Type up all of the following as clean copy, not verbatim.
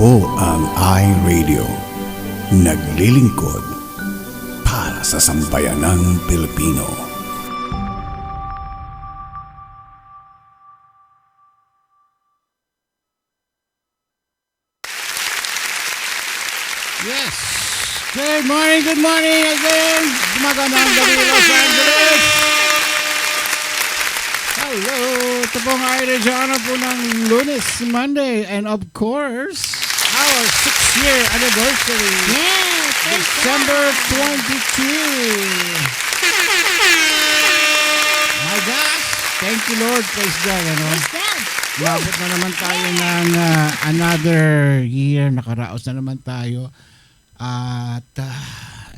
Ito ang iRadio. Naglilingkod para sa sambayanang Pilipino. Yes. Good morning again. Magandang gabi, Los Angeles. Hello. Ito pong iRadio po ng Lunes, Monday, and of course, our 6th-year anniversary. Yes, December 22. My gosh. Thank you, Lord. Praise God. Praise God. Labot na naman tayo ng another year. Nakaraos na naman tayo. At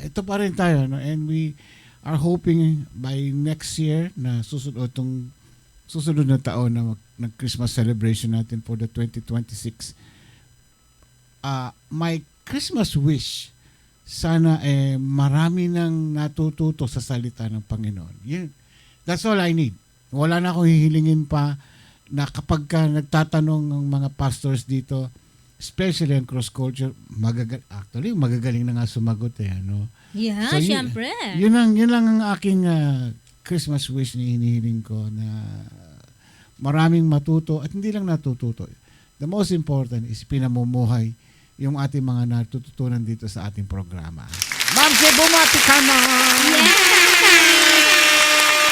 ito pa rin tayo. No? And we are hoping by next year na susunod na taon na nag-Christmas celebration natin for the 2026. My Christmas wish, sana marami nang natututo sa salita ng Panginoon. That's all I need. Wala na akong hihilingin pa na kapag ka nagtatanong ng mga pastors dito, especially ang cross-culture, magagaling na nga sumagot ano? Yeah, So, syempre. Yun lang ang aking Christmas wish na hinihiling ko, na maraming matuto at hindi lang natututo. The most important is pinamumuhay yung ating mga natututunan dito sa ating programa. Ma'am, bumati ka na! Yes!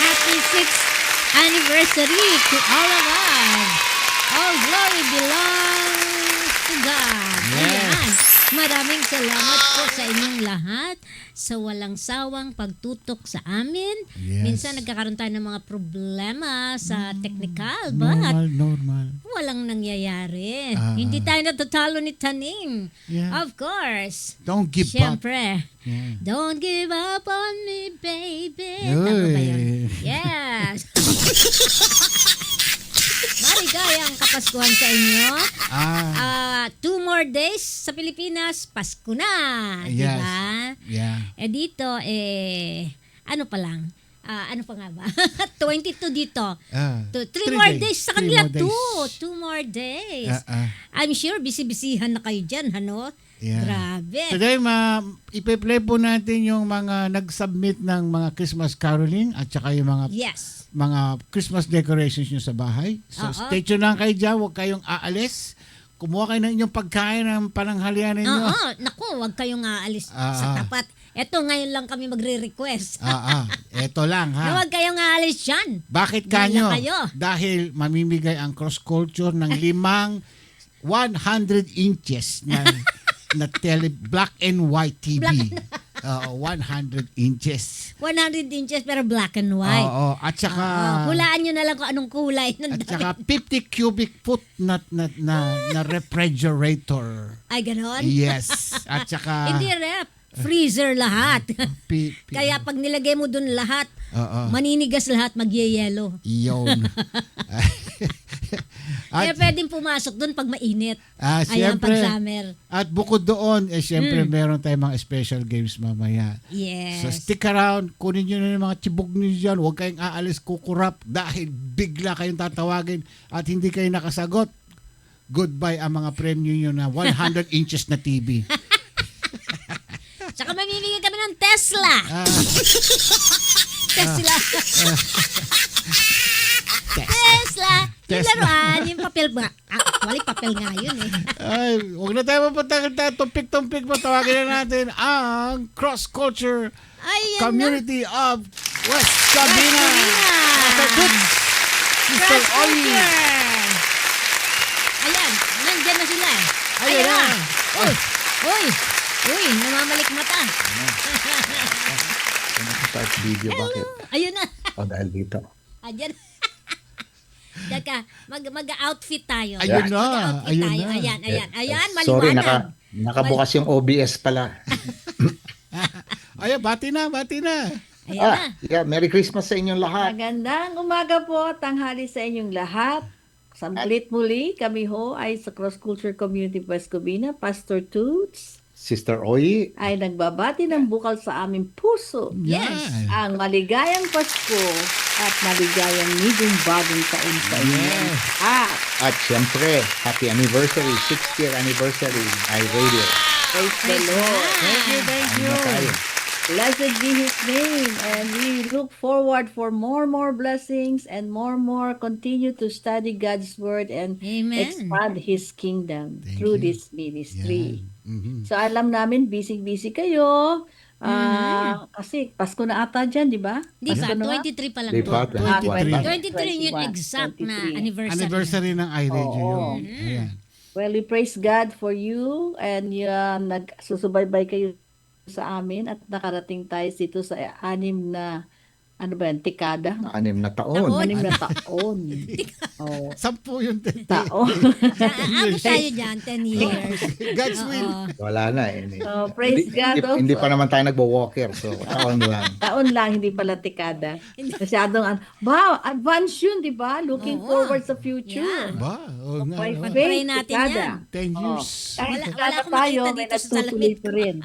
Happy 6th anniversary to all of us. All glory belongs to God. Yes. Ayan. Maraming salamat po sa inyong lahat sa walang sawang pagtutok sa amin. Yes. Minsan nagkakaroon tayo ng mga problema sa technical, but Normal. walang nangyayari. Hindi tayo natatalo ni Taning. Yeah. Of course. Don't give up. Siyempre. Yeah. Don't give up on me, baby. Uy. Tama ba yun? Yes. Maligayang Kapaskuhan sa inyo. 2 more days sa Pilipinas, Pasko na. Yes. Diba? Yeah. Dito, ano pa lang? Ano pa nga ba? 22 dito. 3 more days sa kanila. 2 more days. I'm sure busy-busyhan na kayo dyan, ano? Yeah. Grabe. Today, ipe-play po natin yung mga nag-submit ng mga Christmas caroling at saka yung mga Yes. mga Christmas decorations nyo sa bahay. So, stay tuned lang kayo dyan. Huwag kayong aalis. Kumuha kayo ng inyong pagkain ng pananghalian ninyo. Naku, huwag kayong aalis sa tapat. Eto, ngayon lang kami magre-request. Eto lang, ha? Na huwag kayong aalis dyan. Bakit Wala kanyo? kayo. Dahil mamimigay ang cross-culture ng 100 inches na black and white TV. 100 inches. 100 inches pero black and white. Oo. At saka... hulaan nyo na lang kung anong kulay ng At saka 50 cubic foot na refrigerator. Ay, ganon? Yes. At saka... Hindi rep. Freezer lahat. pi- Kaya pag nilagay mo dun lahat, Oo. maninigas lahat, magyeyelo. Yun. Kaya pwedeng pumasok dun pag mainit. Ayan, siyempre, pag summer. at bukod doon, siyempre meron tayong mga special games mamaya. Yes. So stick around, kunin nyo na yung mga tibog nyo dyan, huwag kayong aalis kukurap dahil bigla kayong tatawagin at hindi kayo nakasagot. Goodbye ang mga premyo nyo na 100 inches na TV. Tsaka mamimigay kami ng Tesla. Tesla. Tesla. Yung laruan, yung papel ba? Actually, papel nga yun Ay, huwag na tayo mapunta tumpik-tumpik mo. Tawagin na natin ang cross-culture Ayan community of West Covina. Sister Oli. Ayan, nandyan na sila. Ayan na. Uy, namamalik mata. Start video, bakit? Ayun na. Dahil dito. Ayan. Daka, mag-outfit tayo. Ayun na. Mag-outfit Ayun tayo. na. Ayan, Sorry, maliwanag. nakabukas yung OBS pala. Ayan, bati na. Ayan na. Yeah, Merry Christmas sa inyong lahat. Magandang umaga po, tanghali sa inyong lahat. Sa ulit muli, kami ho ay sa Cross Culture Community West Covina, Pastor Toots. Sister Oyi. ay nagbabati ng bukal sa aming puso. Yan. Ang maligayang Pasko at maligayang bagong taon sa inyo. Yes. At syempre, happy anniversary, 6th year anniversary, iRadio. Praise the Lord. Thank you. Ano na tayo? Blessed be His name, and we look forward for more blessings and more continue to study God's Word and Amen. expand His kingdom Thank through you. this ministry. Mhm. So alam namin, busy kayo. Kasi Pasko na ata dyan, di ba? Di ba? Pasko na nga? 23 pa lang. Di to. ba? 23. 23 yun exact na 23. anniversary. Anniversary ng iRadio Oo. yun. Ayan. Well, we praise God for you and nagsusubaybay kayo sa amin at nakarating tayo dito sa 6 na tikada? 6 na taon. Taon. 6 na taon. Oh, 10 yun. taon. Abot tayo dyan, 10 years. God's will. Oo. Wala na eh. So, praise God also. Hindi pa naman tayo nagbo-walker, so taon lang. Taon lang, hindi pala tikada. Masyadong, advance yun, di ba? Looking Oo. forward sa future. Yeah. Ba? Oo nga. By no? Pag-pray faith, natin tikada. yan. 10 years. Kahit Wala tikada akong tayo, makita may dito sa nagtutuloy salamin. pa rin.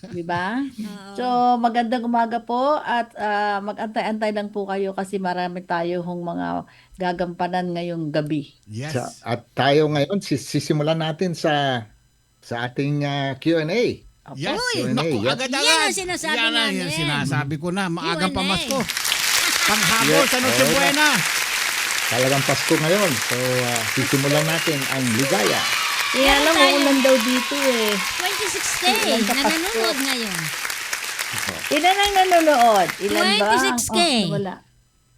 Di ba? So, magandang umaga po at mag-antay-antay lang po kayo kasi marami tayo hong mga gagampanan ngayong gabi. Yes. At tayo ngayon, sisimulan natin sa ating Q&A. Yes. Q&A. Naku, Yep. agad-agad. Yan ang sinasabi Yan ang namin. sinasabi ko na. Maagang Q&A. pamasko. Panghabol Yes. sa Noche Oo. Buena. Talagang Pasko ngayon. So, sisimulan natin ang ligaya. Alam mo, tayo. ulan daw dito eh. 26 day Ilan sa na Pasko? nanonood ngayon. Ilan ang nanonood? Ilan ba? 26K. Wala.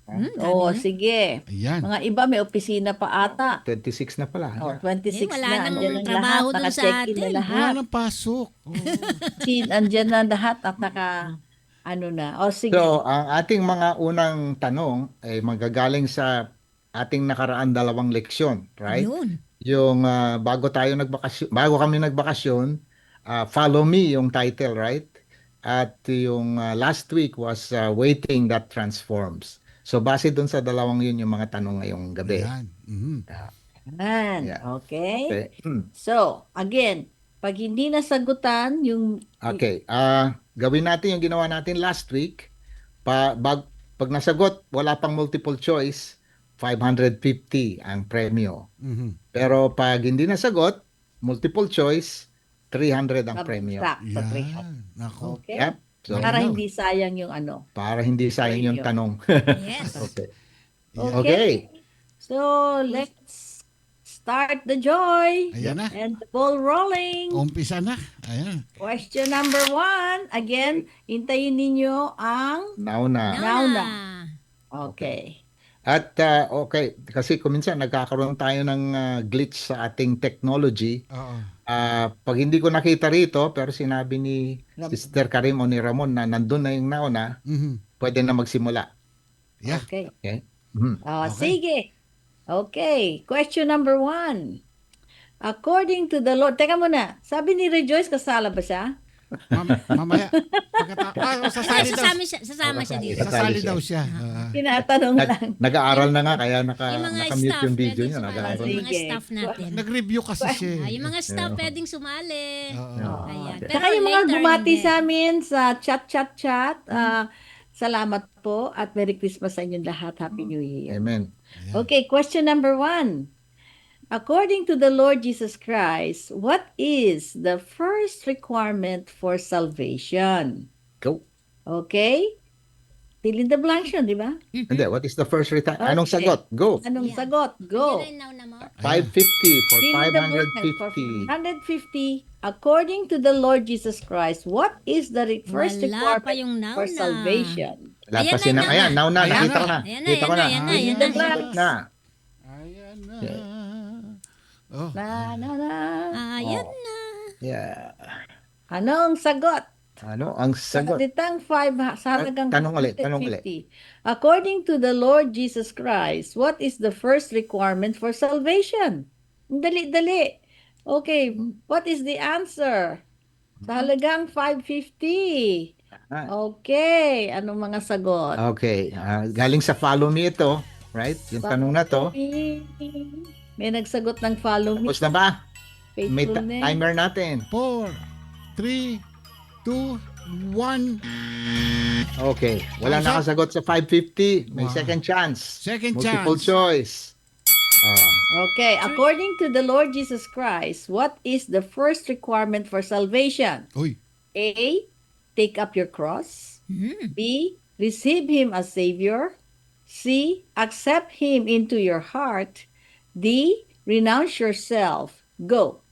Dami Oo, na. sige. Ayan. Mga iba may opisina pa ata. 26 na pala. Oh, 26 wala na. nang Andyan ang trabaho lahat. dun sa Naka-check-in na atin. Wala lahat. nang pasok. Oo. Andyan na lahat at na. O sige. So, ang ating mga unang tanong ay magagaling sa ating nakaraan 2 leksyon, right? Yun. Yung bago kami nagbakasyon, Follow Me yung title, right? At yung last week was Waiting That Transforms. So base dun sa 2 yun yung mga tanong ngayong gabi. Ayan. Mhm. Yan. Yeah. Okay. Okay. So, again, pag hindi nasagutan yung Okay. Gawin natin yung ginawa natin last week. Pag nasagot, wala pang multiple choice, 550 ang premyo. Mhm. Pero pag hindi nasagot, multiple choice, 300 ang premyo. Sa 300. Yan. Nako. Okay? Yep. So, Para Ayun. hindi sayang yung ano. para hindi sayang yung Premyo. tanong. Yes. Okay. Okay. Okay. So, let's start the joy. Ayan na. And the ball rolling. Umpisa na. Ayan. Question number 1. Again, hintayin ninyo ang... Now na. Now na. Ah. Okay. At okay, kasi kuminsan nagkakaroon tayo ng glitch sa ating technology. Oo. Pag hindi ko nakita rito, pero sinabi ni Sister Karim o ni Ramon na nandun na yung nauna, Mhm. pwede na magsimula. Yeah. Okay. Okay? Mhm. Okay. Sige. Okay. Question number 1. According to the Lord... Teka muna. Sabi ni Rejoice, kasala ba siya? Mamaya. Sasali daw. Sasama siya dito. Sasali daw siya. Tinatanong lang. Nag-aaral na nga, kaya Yung mga nakamute staff yung video pwedeng niya. sumali. Nag-aaral Yung na. mga Sige. staff natin. Nag-review kasi siya. Yung mga staff Yeah. pwedeng sumali. Oo. Ayan. Pero Saka yung mga later, bumati hindi. sa amin sa chat. Salamat po at Merry Christmas sa inyong lahat. Happy New Year. Amen. Okay, question number 1. According to the Lord Jesus Christ, what is the first requirement for salvation? Go. Okay? Fill in the blanks yun, di ba? Hindi, what is the first return? Anong Okay. sagot? Go. Anong Yeah. sagot? Go. Yun ang nauna mo. 550 for Fill in the blanks for 550. 150. According to the Lord Jesus Christ, what is the first Wala pa requirement yung nauna. for salvation? Wala Ayan pa na, sina. ayan Ayan, now na. Ayan Nakita ko na. na. Ayan na, Nakita ko na. ayan na, ayan Ayan na. na. Ayan na. Yeah. Oh. Na. Ayan na. Yeah. Anong sagot? Ano ang sagot? Katitang 5 sa halagang Tanong ulit, tanong 150. According to the Lord Jesus Christ, what is the first requirement for salvation? Dali. Okay, what is the answer? Sa halagang 550. Okay, anong mga sagot? Okay. Galing sa Follow Me ito. Right? Yung tanong na to. May nagsagot ng follow me. Tapos na ba? May Faithfulness. timer natin. 4, 3, 2, 1. Okay. Wala Thumbs up. nakasagot sa 550. May Wow. second chance. Second Multiple chance. choice. Okay, according to the Lord Jesus Christ, what is the first requirement for salvation? Uy. A. Take up your cross. Hmm. B. Receive Him as Savior. C. Accept Him into your heart. D. Renounce yourself. Go.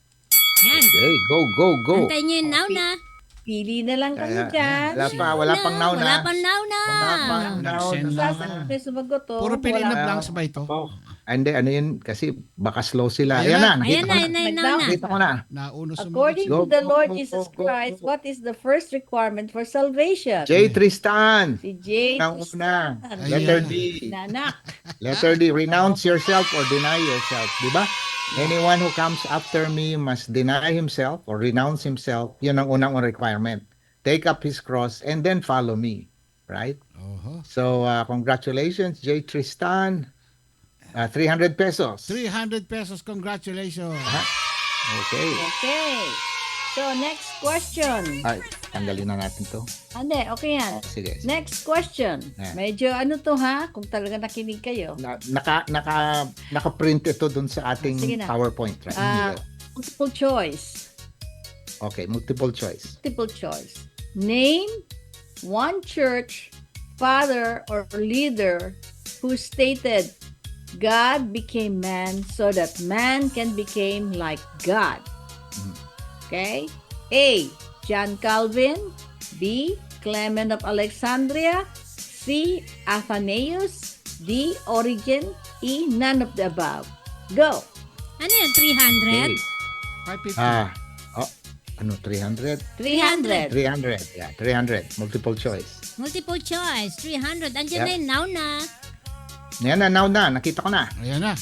Yan. Okay. Go. Antayin nyo yung now na. Pili na lang kami Kaya, dyan. wala pang now Wala na. pang now na. Wala pang now Nag-send na. lang. Sasagot na sumagot to. Puro fill in the Wala. blanks ba ito? Oh. Hindi, ano yun? Kasi baka slow sila. Ayan Ayan na. na. Ayan na, Nakita ko ayan na, yung now na. Nakita ko na. Nauno sumagot. According Go, to the go, Lord go, Jesus go, go, Christ, go. what is the first requirement for salvation? J. Tristan. Si J. Ang una. Ayan. Letter D. Nanak. Letter D. Renounce yourself or deny yourself. Di ba? Anyone who comes after me must deny himself or renounce himself. Yun ang unang requirement. Take up his cross and then follow me. Right? Oho. So, congratulations, J. Tristan. 300 pesos. 300 pesos. Congratulations. Okay. Okay. So, next question. Ay, tanggalin na natin to. Ande, okay yan. Sige. Next question. Yeah. Medyo ano to ha? Kung talaga nakinig kayo. Naka-print ito dun sa ating Sige na. PowerPoint. Right? Multiple choice. Okay, multiple choice. Multiple choice. Name one church father or leader who stated God became man so that man can become like God. Okay? A. John Calvin. B. Clement of Alexandria. C. Athanasius. D. Origen. E. None of the above. Go. Ano yan, 300? 550. Ano, 300? 300. 300. Yeah, 300. Multiple choice. Multiple choice, 300. Andiyan Yep. na yung now na. Yan na, now na. Nakita ko na. Ayan na.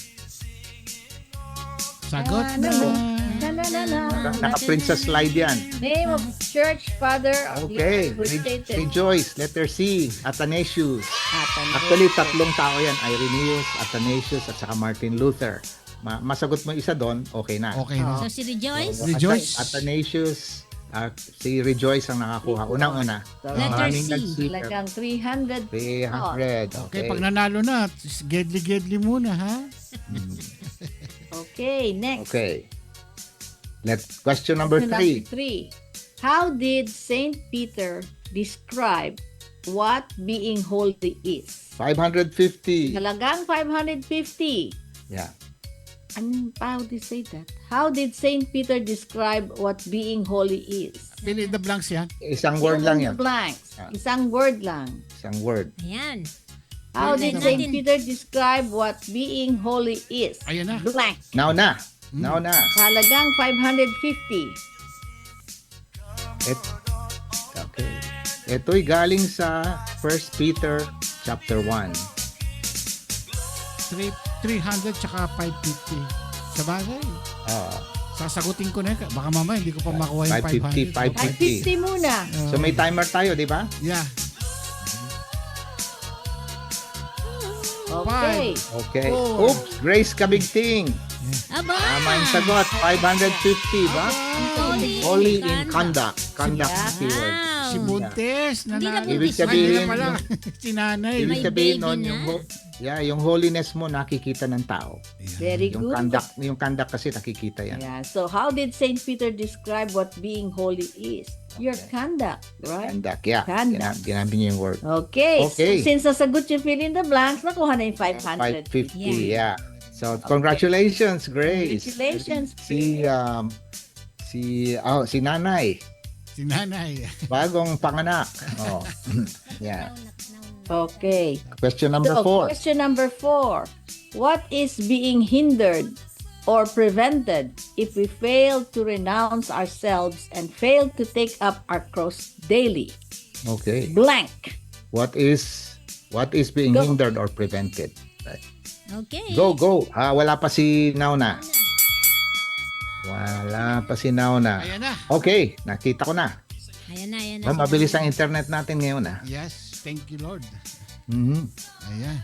Sagot Ah, na. Na. Naka-print sa slide yan. Name of church father or Okay. leader who stated Rejoice. Letter C. Athanasius. Athanasius. Actually, tatlong tao yan. Irenaeus, Athanasius, at saka Martin Luther. Masagot mo isa doon, okay na. Okay na. So si Rejoice, Rejoice. Athanasius, si Rejoice ang nakakuha. Unang-una. So, Letter Maraming C. nag-seeker. talagang 300. 300. Okay, Okay. pag nanalo na, gedli-gedli muna, ha? Okay, next. Okay. Question number 3. 3. How did Saint Peter describe what being holy is? 550. Talagang 550. Yeah. How did say that? How did Saint Peter describe what being holy is? Fill in the blanks yan. Isang word lang yan. Blanks. Ah. Isang word lang. Isang word. ayan. How Word did lang Saint natin. Peter describe what being holy is? Ayan na. Blank. Now na. Now na. Halagang 550. Okay. Ito'y galing sa 1 Peter chapter 1. 300 tsaka 550. Sa bagay. Ah, Sasagutin ko na. Baka mamaya hindi ko pa makuha yung 550, 500. 550 muna. so may timer tayo, di ba? Yeah. Okay. Okay. Four. Oops, Grace Kabigting. Aba! Tama yung sagot. 550 ba? Holy in conduct. Conduct Yeah. is keyword. Si Buntes. Hindi na nanalo. Ibig buntis. sabihin, Ay, pala. Si nanay. Ibig May sabihin baby nun, na. yung holiness mo nakikita ng tao. Very Yung good. conduct kasi nakikita yan. Yeah. So how did Saint Peter describe what being holy is? Your conduct, right? Conduct, yeah. Conduct. Ginamit niya yung word. Okay. Okay. So, since nasagot yung fill in the blanks, nakuha na yung 500. 550, yeah. So, congratulations, Grace. Congratulations. Si Nanay, Si nanay. bagong panganak. Oh. Yeah. Okay. Question number So, 4. question number 4. What is being hindered or prevented if we fail to renounce ourselves and fail to take up our cross daily? Okay. Blank. What is being Go. hindered or prevented? Right. Okay. Go. Wala pa si Nauna. Wala pa si Nauna. Ayan na. Okay, nakita ko na. Ayan na. Mabilis ang internet natin ngayon. Yes. Thank you, Lord. Mhm. Ayan.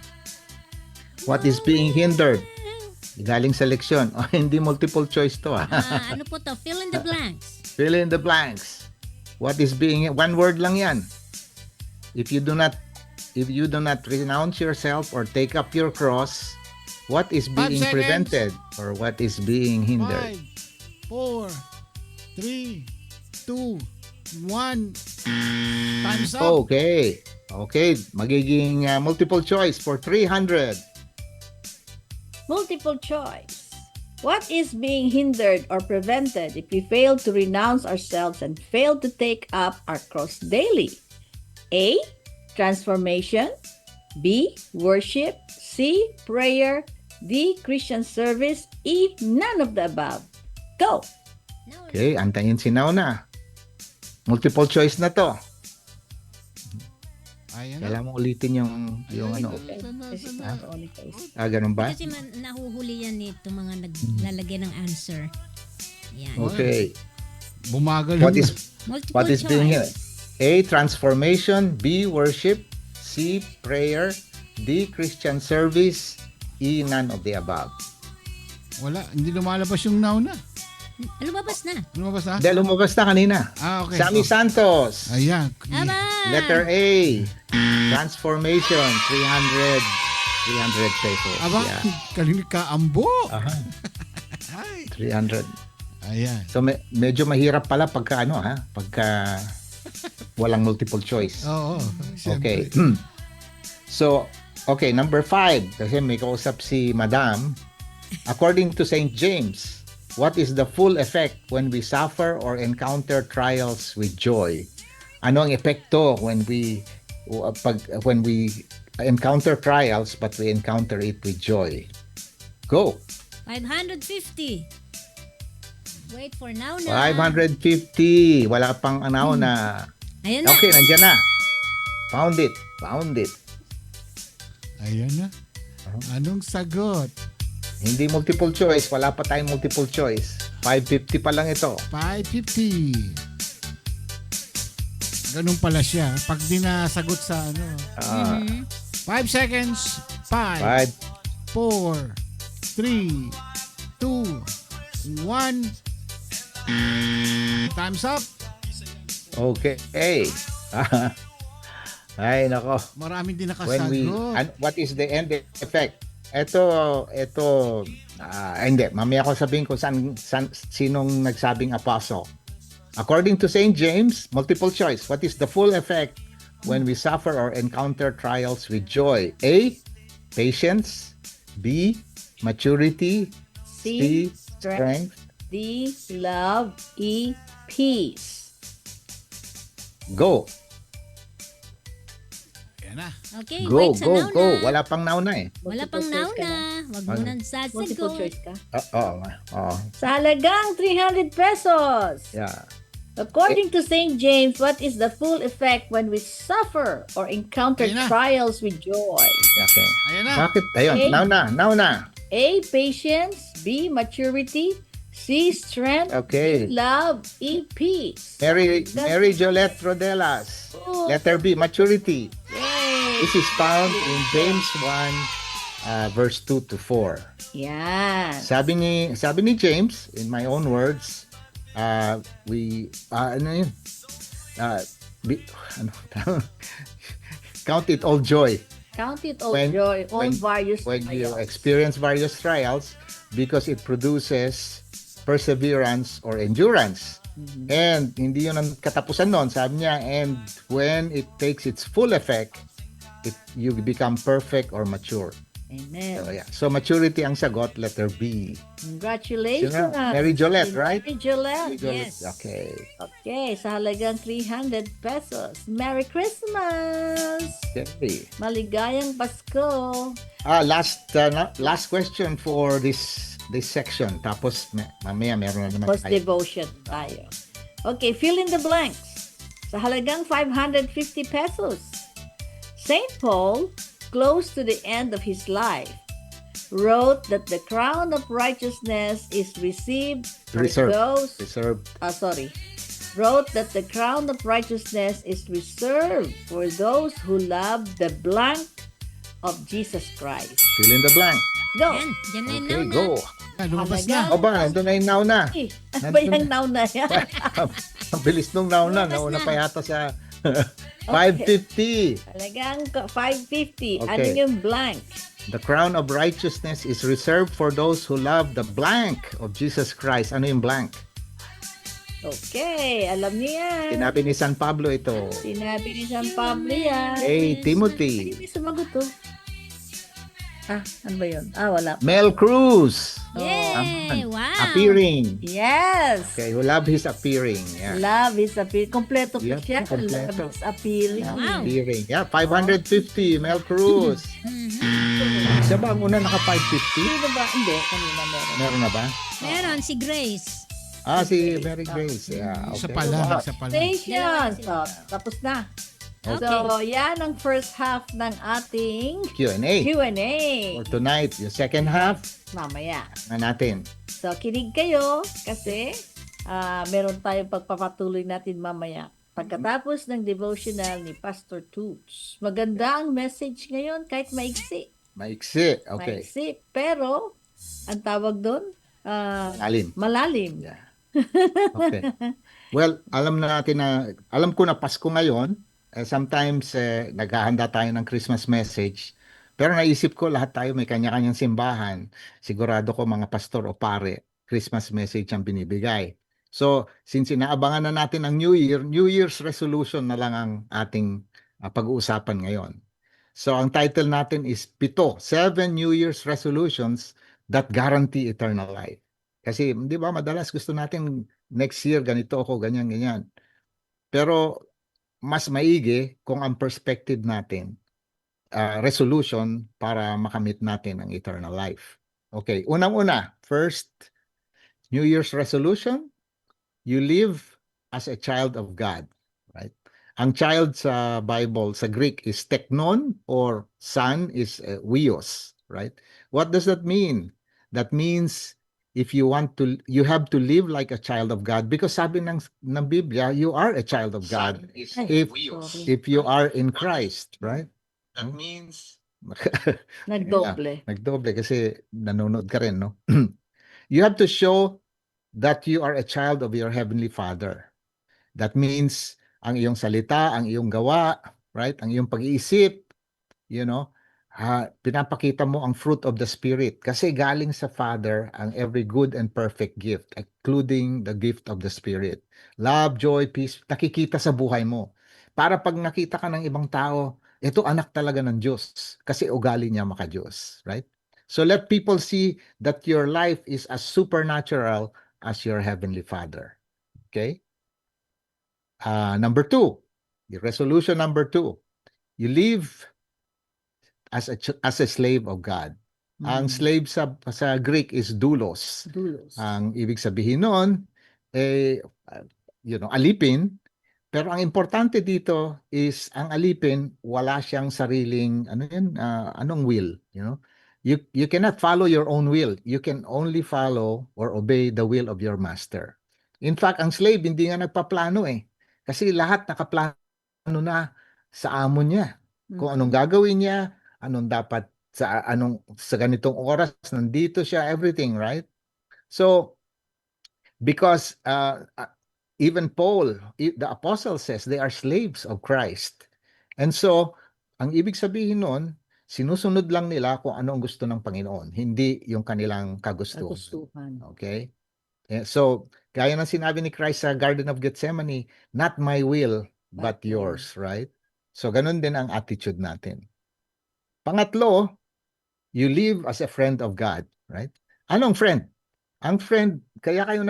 What is being hindered? Galing sa leksyon. Oh, hindi multiple choice to. Ano po to? Fill in the blanks. Fill in the blanks. What is being, one word lang yan. If you do not renounce yourself or take up your cross, what is 5 being seconds. prevented or what is being hindered? 5, 4, 3, 2, 1. Time's up. Okay. Okay, magiging multiple choice for 300. Multiple choice. What is being hindered or prevented if we fail to renounce ourselves and fail to take up our cross daily? A. Transformation. B. Worship. C. Prayer. D. Christian service. E. None of the above. Go! No, Okay, antayin si Nauna. Multiple choice na to. Ayan na. Kailangan mo ulitin yung ano. This is not the only case. Ganun ba? Kasi nahuhuli yan nito mga naglalagay ng answer. Yan. Okay. Bumagal What yun. is Multiple What is being choice. A. Transformation. B. Worship. C. Prayer. D. Christian service. E. None of the above. Wala, hindi lumalabas yung nauna. Lumabas na. Lumabas na? Dahil lumabas na kanina. Okay. Sammy Santos. Ayan. Aba! Letter A. Transformation. 300 pesos. Aba, Yeah. kalinig ka ambo. Aha. Ay. 300. Ayan. So medyo mahirap pala pagka pagka walang multiple choice. Oo. Okay. Siyempre. So, okay, number 5. Kasi may kausap si Madam. According to St. James, what is the full effect when we suffer or encounter trials with joy? Ano ang epekto when we encounter trials but we encounter it with joy? Go. 550. Wait for now na. 550. Wala pang anaw na. Ayan na. Okay, nandiyan na. Found it. Ayan na. Anong sagot? Hindi multiple choice. Wala pa tayong multiple choice. 550 pa lang ito. 550. Ganun pala siya. Pag di nasagot sa ano. Ah, 5 seconds. 5, 5. 4, 3, 2, 1. Time's up. Okay. Ay, nako. Maraming din When nakasagot. what is the end effect? Ito, hindi. Mamaya ko sabihin kung sinong nagsabing apostle. According to St. James, multiple choice. What is the full effect when we suffer or encounter trials with joy? A. Patience. B. Maturity. C. Strength. D. Love. E. Peace. Go. Ayan na. Okay, Go, wait sa go, now go. na. Wala pang nauna eh. Wala pang now Multiple choice ka na. Wag mo Ano? nang Multiple sasagot. choice ka? Oo. Sa halagang 300 pesos. Yeah. According to St. James, what is the full effect when we suffer or encounter Ayun na. trials with joy? Okay. Ayan na. Bakit? Ayun, Okay. nauna. A. Patience. B. Maturity. C. Strength. Okay. Love. E. Peace. Mary Jolette Rodelas. Oh. Letter B, maturity. Yay! This is found in James 1, verse 2 to 4. Yan. Sabi ni James, in my own words, count it all joy Count it all When- joy on when- various when you trials. experience various trials because it produces perseverance or endurance. And hindi yun ang katapusan nun. Sabi niya, and when it takes its full effect, you become perfect or mature. Amen. So, yeah. So maturity ang sagot, letter B. Congratulations. Sino? Mary Jolette, right? Mary Jolette. Yes. Okay. Okay, sa halagang 300 pesos. Merry Christmas! Okay. Maligayang Pasko! Last question for this section. Tapos mamaya meron na naman Post tayo. devotion tayo. Okay, fill in the blanks. Sa halagang 550 pesos. St. Paul, close to the end of his life, wrote that the crown of righteousness is received for Reserved. those Reserve. wrote that the crown of righteousness is reserved for those who love the blank of Jesus Christ? Fill in the blank. Go! Yan, dyan na yun Okay, na. go. Lumabas Talaga? na. O ba, nandun na yung now na. Eh, ano ba yung now na yan? Ang bilis nung now na. Lumabas Nauna na. pa yata sa 550. Talagang 550. Ano Okay. yung blank? The crown of righteousness is reserved for those who love the blank of Jesus Christ. Ano yung blank? Okay, alam niyo yan. Sinabi ni San Pablo ito. Sinabi ni San Pablo yan. Hey, Timothy. Hindi sumagot to. Ano ba yun? Wala. Mel Cruz. Yay! Wow! Appearing. Yes! Okay, who love his appearing. Yeah. Love is appearing. Kompleto pa Yeah, siya. kompleto. Love is appearing. Wow. Appearing. Yeah, 550. Mel Cruz. Mhm. Siya ba ang una naka 550? Sino ba? Hindi, kanina meron. Meron na ba? Meron si Grace. Si Mary Grace. Yeah, Isa okay. pa lang, Wow. isa pa lang. Stations. Tapos na. So, yan ang first half ng ating Q&A. Q&A. For tonight, yung second half Mamaya. na natin. So, kinig kayo kasi meron tayong pagpapatuloy natin mamaya. Pagkatapos ng devotional ni Pastor Toots. Maganda ang message ngayon kahit maiksi. Maiksi. Okay. Maiksi. Pero, ang tawag doon, Alim. malalim. Yeah. Okay. Well, alam ko na Pasko ngayon. Sometimes naghahanda tayo ng Christmas message. Pero naisip ko lahat tayo may kanya-kanyang simbahan. Sigurado ko mga pastor o pare, Christmas message ang binibigay. So, since inaabangan na natin ang New Year, New Year's resolution na lang ang ating pag-uusapan ngayon. So, ang title natin is 7 New Year's resolutions that guarantee eternal life. Kasi, di ba, madalas gusto natin next year ganito ako, ganyan. Pero, mas maigi kung ang perspective natin, resolution para makamit natin ang eternal life. Okay, unang-una, first, New Year's resolution, you live as a child of God, right? Ang child sa Bible, sa Greek is teknon or son is huios, right? What does that mean? That means if you have to live like a child of God because sabi ng Biblia, you are a child of God if you are in Christ, right? That means Nagdoble. Nagdoble kasi nanonood ka rin, no? You have to show that you are a child of your Heavenly Father. That means ang iyong salita, ang iyong gawa, right? Ang iyong pag-iisip, pinapakita mo ang fruit of the Spirit kasi galing sa Father ang every good and perfect gift, including the gift of the Spirit. Love, joy, peace, nakikita sa buhay mo. Para pag nakita ka ng ibang tao, ito anak talaga ng Diyos kasi ugali niya maka-Diyos, right? So let people see that your life is as supernatural as your Heavenly Father. Okay? Number 2, the resolution number 2, you live as a slave of God. Ang slave sa Greek is doulos. Dulos. Ang ibig sabihin noon alipin. Pero ang importante dito is ang alipin wala siyang sariling anong will, You cannot follow your own will. You can only follow or obey the will of your master. In fact, ang slave hindi nga nagpaplano kasi lahat nakaplano na sa amo niya. Kung anong gagawin niya, anong dapat sa ganitong oras nandito siya, everything, right? So because even Paul, the apostle says they are slaves of Christ. And so ang ibig sabihin nun, sinusunod lang nila kung ano ang gusto ng Panginoon, hindi yung kanilang kagustuhan. Okay? So gaya ng sinabi ni Christ sa Garden of Gethsemane, not my will but yours, right? So ganun din ang attitude natin. Pangatlo, you live as a friend of God, right? Anong friend? Ang friend, kaya kayo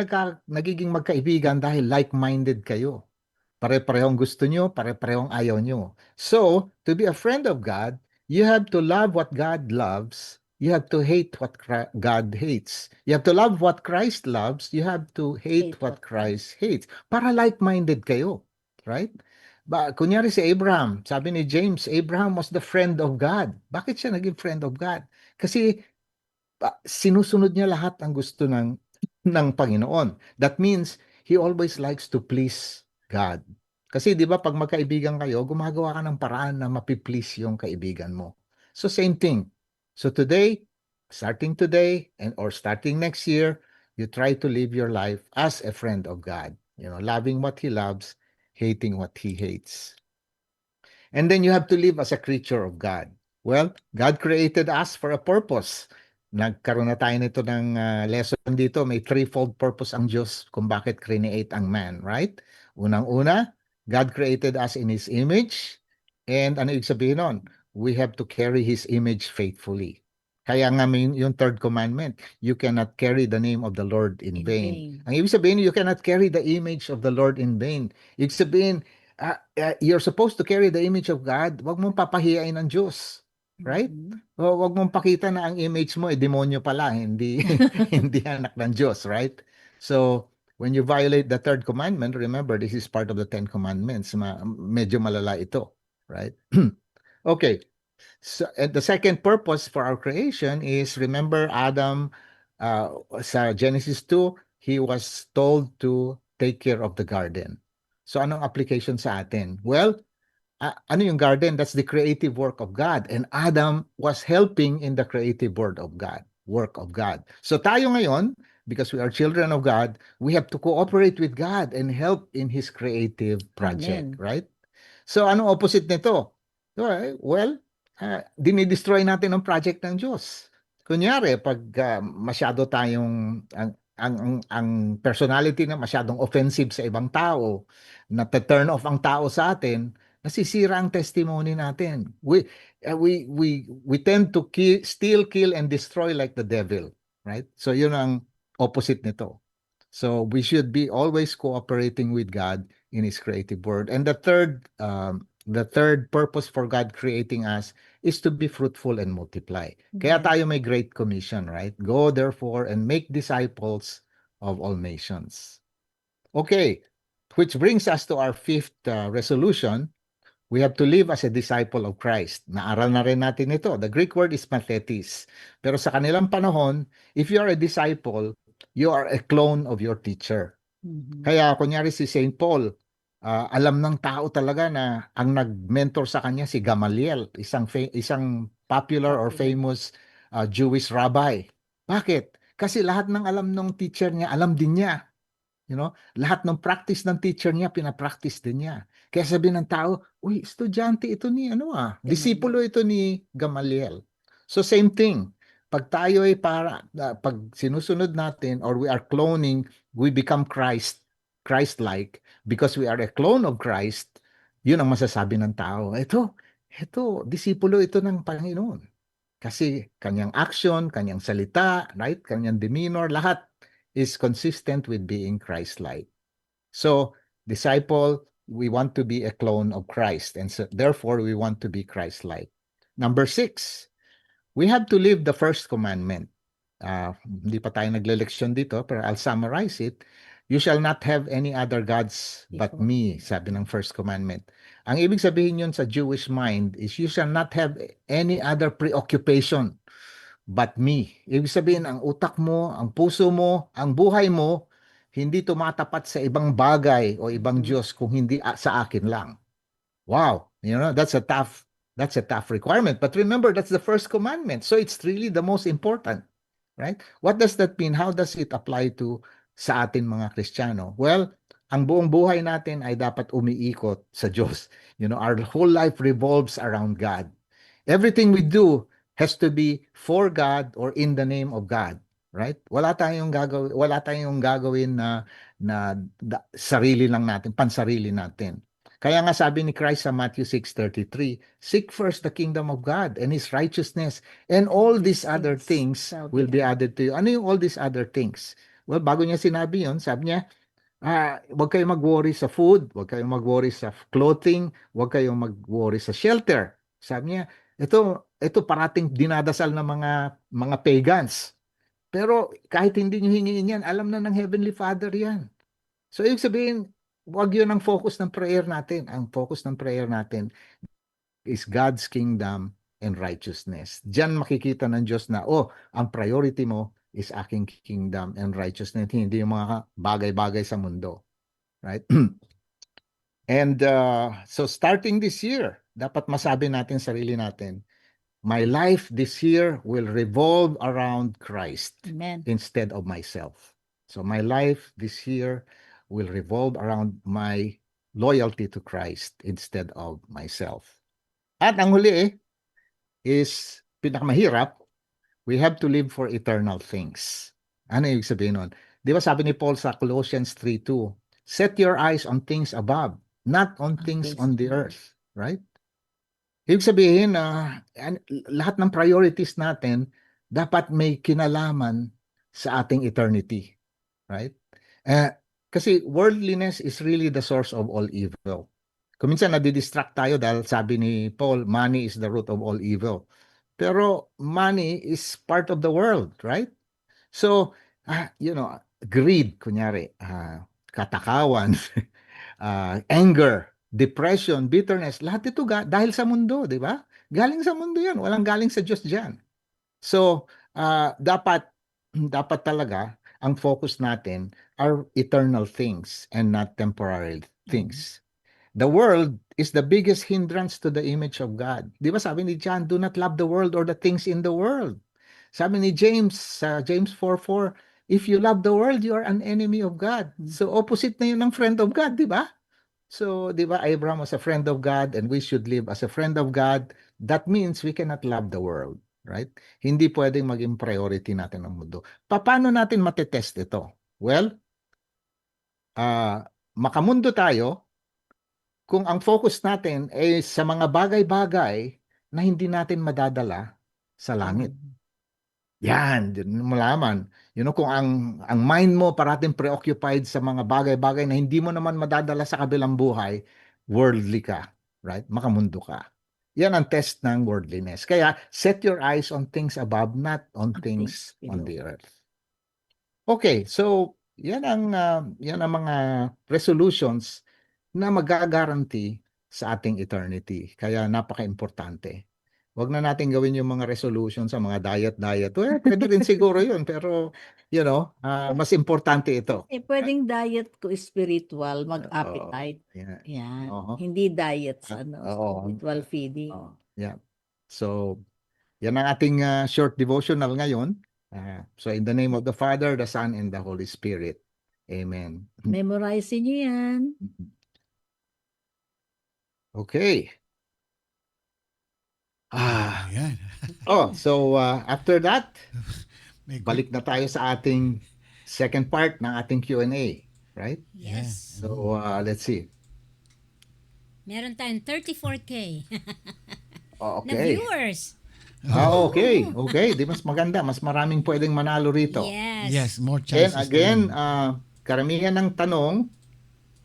nagiging magkaibigan dahil like-minded kayo. Pare-parehong gusto nyo, pare-parehong ayaw nyo. So, to be a friend of God, you have to love what God loves. You have to hate what God hates. You have to love what Christ loves. You have to hate what Christ hates. Para like-minded kayo, right? Kunyari si Abraham, sabi ni James, Abraham was the friend of God. Bakit siya naging friend of God? Kasi sinusunod niya lahat ang gusto ng Panginoon. That means he always likes to please God. Kasi 'di ba pag magkaibigan kayo, gumagawa ka ng paraan na mapiplease yung kaibigan mo. So same thing. So today, starting today or starting next year, you try to live your life as a friend of God, loving what He loves, hating what He hates. And then you have to live as a creature of God. Well, God created us for a purpose. Nagkaroon na tayo nito ng lesson dito. May threefold purpose ang Diyos kung bakit create ang man, right? Unang-una, God created us in His image. And ano ibig sabihin nun? We have to carry His image faithfully. Kaya nga yung third commandment, you cannot carry the name of the Lord in vain. Ang ibig sabihin, you cannot carry the image of the Lord in vain. Ibig sabihin, you're supposed to carry the image of God. Huwag mong papahiyain ng Diyos. Right? Huwag mong pakita na ang image mo demonyo pala, hindi hindi anak ng Diyos, right? So, when you violate the third commandment, remember this is part of the 10 commandments. Medyo malala ito, right? Okay. So, and the second purpose for our creation is, remember Adam sa Genesis 2, he was told to take care of the garden. So anong application sa atin? Well, ano yung garden? That's the creative work of God. And Adam was helping in the creative work of God. So tayo ngayon, because we are children of God, we have to cooperate with God and help in His creative project, right? So anong opposite nito? Well, dinidestroy natin ang project ng Diyos. Kunyari, pag masyado tayong ang personality na masyadong offensive sa ibang tao, na-turn off ang tao sa atin, nasisira ang testimony natin. We tend to steal, kill, and destroy like the devil, right? So yun ang opposite nito. So we should be always cooperating with God in His creative word. And the third purpose for God creating us is to be fruitful and multiply. Kaya tayo may Great Commission, right? Go therefore and make disciples of all nations. Okay, which brings us to our fifth resolution. We have to live as a disciple of Christ. Naaral na rin natin ito. The Greek word is mathetes. Pero sa kanilang panahon, if you are a disciple, you are a clone of your teacher. Kaya kunyari si St. Paul, alam ng tao talaga na ang nag-mentor sa kanya si Gamaliel, isang popular or famous Jewish rabbi. Bakit? Kasi lahat ng alam ng teacher niya, alam din niya. Lahat ng practice ng teacher niya, pinapractice din niya. Kaya sabihin ng tao, uy, estudyante ito ni disipulo ito ni Gamaliel. So same thing. Pag tayo ay pag sinusunod natin or we are cloning, we become Christ-like because we are a clone of Christ, yun ang masasabi ng tao. Ito, disipulo ito ng Panginoon. Kasi kanyang action, kanyang salita, right? Kanyang demeanor, lahat is consistent with being Christ-like. So, disciple, we want to be a clone of Christ, and so, therefore, we want to be Christ-like. Number 6, we have to live the first commandment. Hindi pa tayo nagle-leksyon dito, pero I'll summarize it. You shall not have any other gods but me, sabi ng first commandment. Ang ibig sabihin yun sa Jewish mind is you shall not have any other preoccupation but me. Ibig sabihin, ang utak mo, ang puso mo, ang buhay mo, hindi tumatapat sa ibang bagay o ibang Diyos kung hindi sa akin lang. Wow, that's a tough requirement. But remember, that's the first commandment. So it's really the most important, right? What does that mean? How does it apply to sa atin mga Kristiyano? Well, ang buong buhay natin ay dapat umiikot sa Diyos. Our whole life revolves around God. Everything we do has to be for God or in the name of God, right? Wala tayong gagawin na sarili lang natin, pansarili natin. Kaya nga sabi ni Christ sa Matthew 6:33, seek first the kingdom of God and His righteousness, and all these other things will be added to you. Ano yung all these other things? Well, bago niya sinabi yun, sabi niya, huwag kayong mag-worry sa food, huwag kayong mag-worry sa clothing, huwag kayong mag-worry sa shelter. Sabi niya, ito parating dinadasal ng mga pagans. Pero kahit hindi nyo hingin yan, alam na ng Heavenly Father yan. So ibig sabihin, wag yun ang focus ng prayer natin. Ang focus ng prayer natin is God's kingdom and righteousness. Diyan makikita ng Diyos na, ang priority mo is aking kingdom and righteousness, hindi yung mga bagay-bagay sa mundo. Right? And so starting this year, dapat masabi natin sarili natin, my life this year will revolve around Christ Amen. instead of myself. So my life this year will revolve around my loyalty to Christ instead of myself. At ang huli is pinakamahirap, we have to live for eternal things. Ano ibig sabihin nun? Di ba sabi ni Paul sa Colossians 3:2, set your eyes on things above, not on things on the earth. Right? Ibig sabihin na lahat ng priorities natin dapat may kinalaman sa ating eternity. Right? Kasi worldliness is really the source of all evil. Kung minsan nadidistract tayo dahil sabi ni Paul, money is the root of all evil. Pero money is part of the world, right? So, greed, kunyari, katakawan, anger, depression, bitterness, lahat ito dahil sa mundo, di ba? Galing sa mundo yan. Walang galing sa Diyos dyan. So, dapat talaga ang focus natin are eternal things and not temporary things. The world is the biggest hindrance to the image of God. Di ba sabi ni John, do not love the world or the things in the world. Sabi ni James, sa James 4:4, if you love the world, you are an enemy of God. So opposite na yun ng friend of God, di ba? So, di ba, Abraham was a friend of God and we should live as a friend of God. That means we cannot love the world, right? Hindi pwedeng maging priority natin ang mundo. Paano natin matetest ito? Well, makamundo tayo kung ang focus natin ay sa mga bagay-bagay na hindi natin madadala sa langit. Yan, malaman. Kung ang mind mo parating preoccupied sa mga bagay-bagay na hindi mo naman madadala sa kabilang buhay, worldly ka, right? Makamundo ka. Yan ang test ng worldliness. Kaya, set your eyes on things above, not on things on the earth. Okay, so yan ang mga resolutions na magagaranti sa ating eternity. Kaya napaka-importante. Huwag na natin gawin yung mga resolution sa mga diet. Well, pwede rin siguro yun, pero, mas importante ito. Pwedeng diet ko spiritual, mag-appetite. Yan. Hindi diet sa spiritual feeding. Yeah. So, yan ang ating short devotional ngayon. So, in the name of the Father, the Son, and the Holy Spirit. Amen. Memorize niyo yan. Okay. Ayan. So after that, balik na tayo sa ating second part ng ating Q&A, right? Yes. So let's see. Meron tayong 34K na Okay. viewers. Okay. Di mas maganda, mas maraming pwedeng manalo rito. Yes. Yes, more And chances. again, karamihan ng tanong,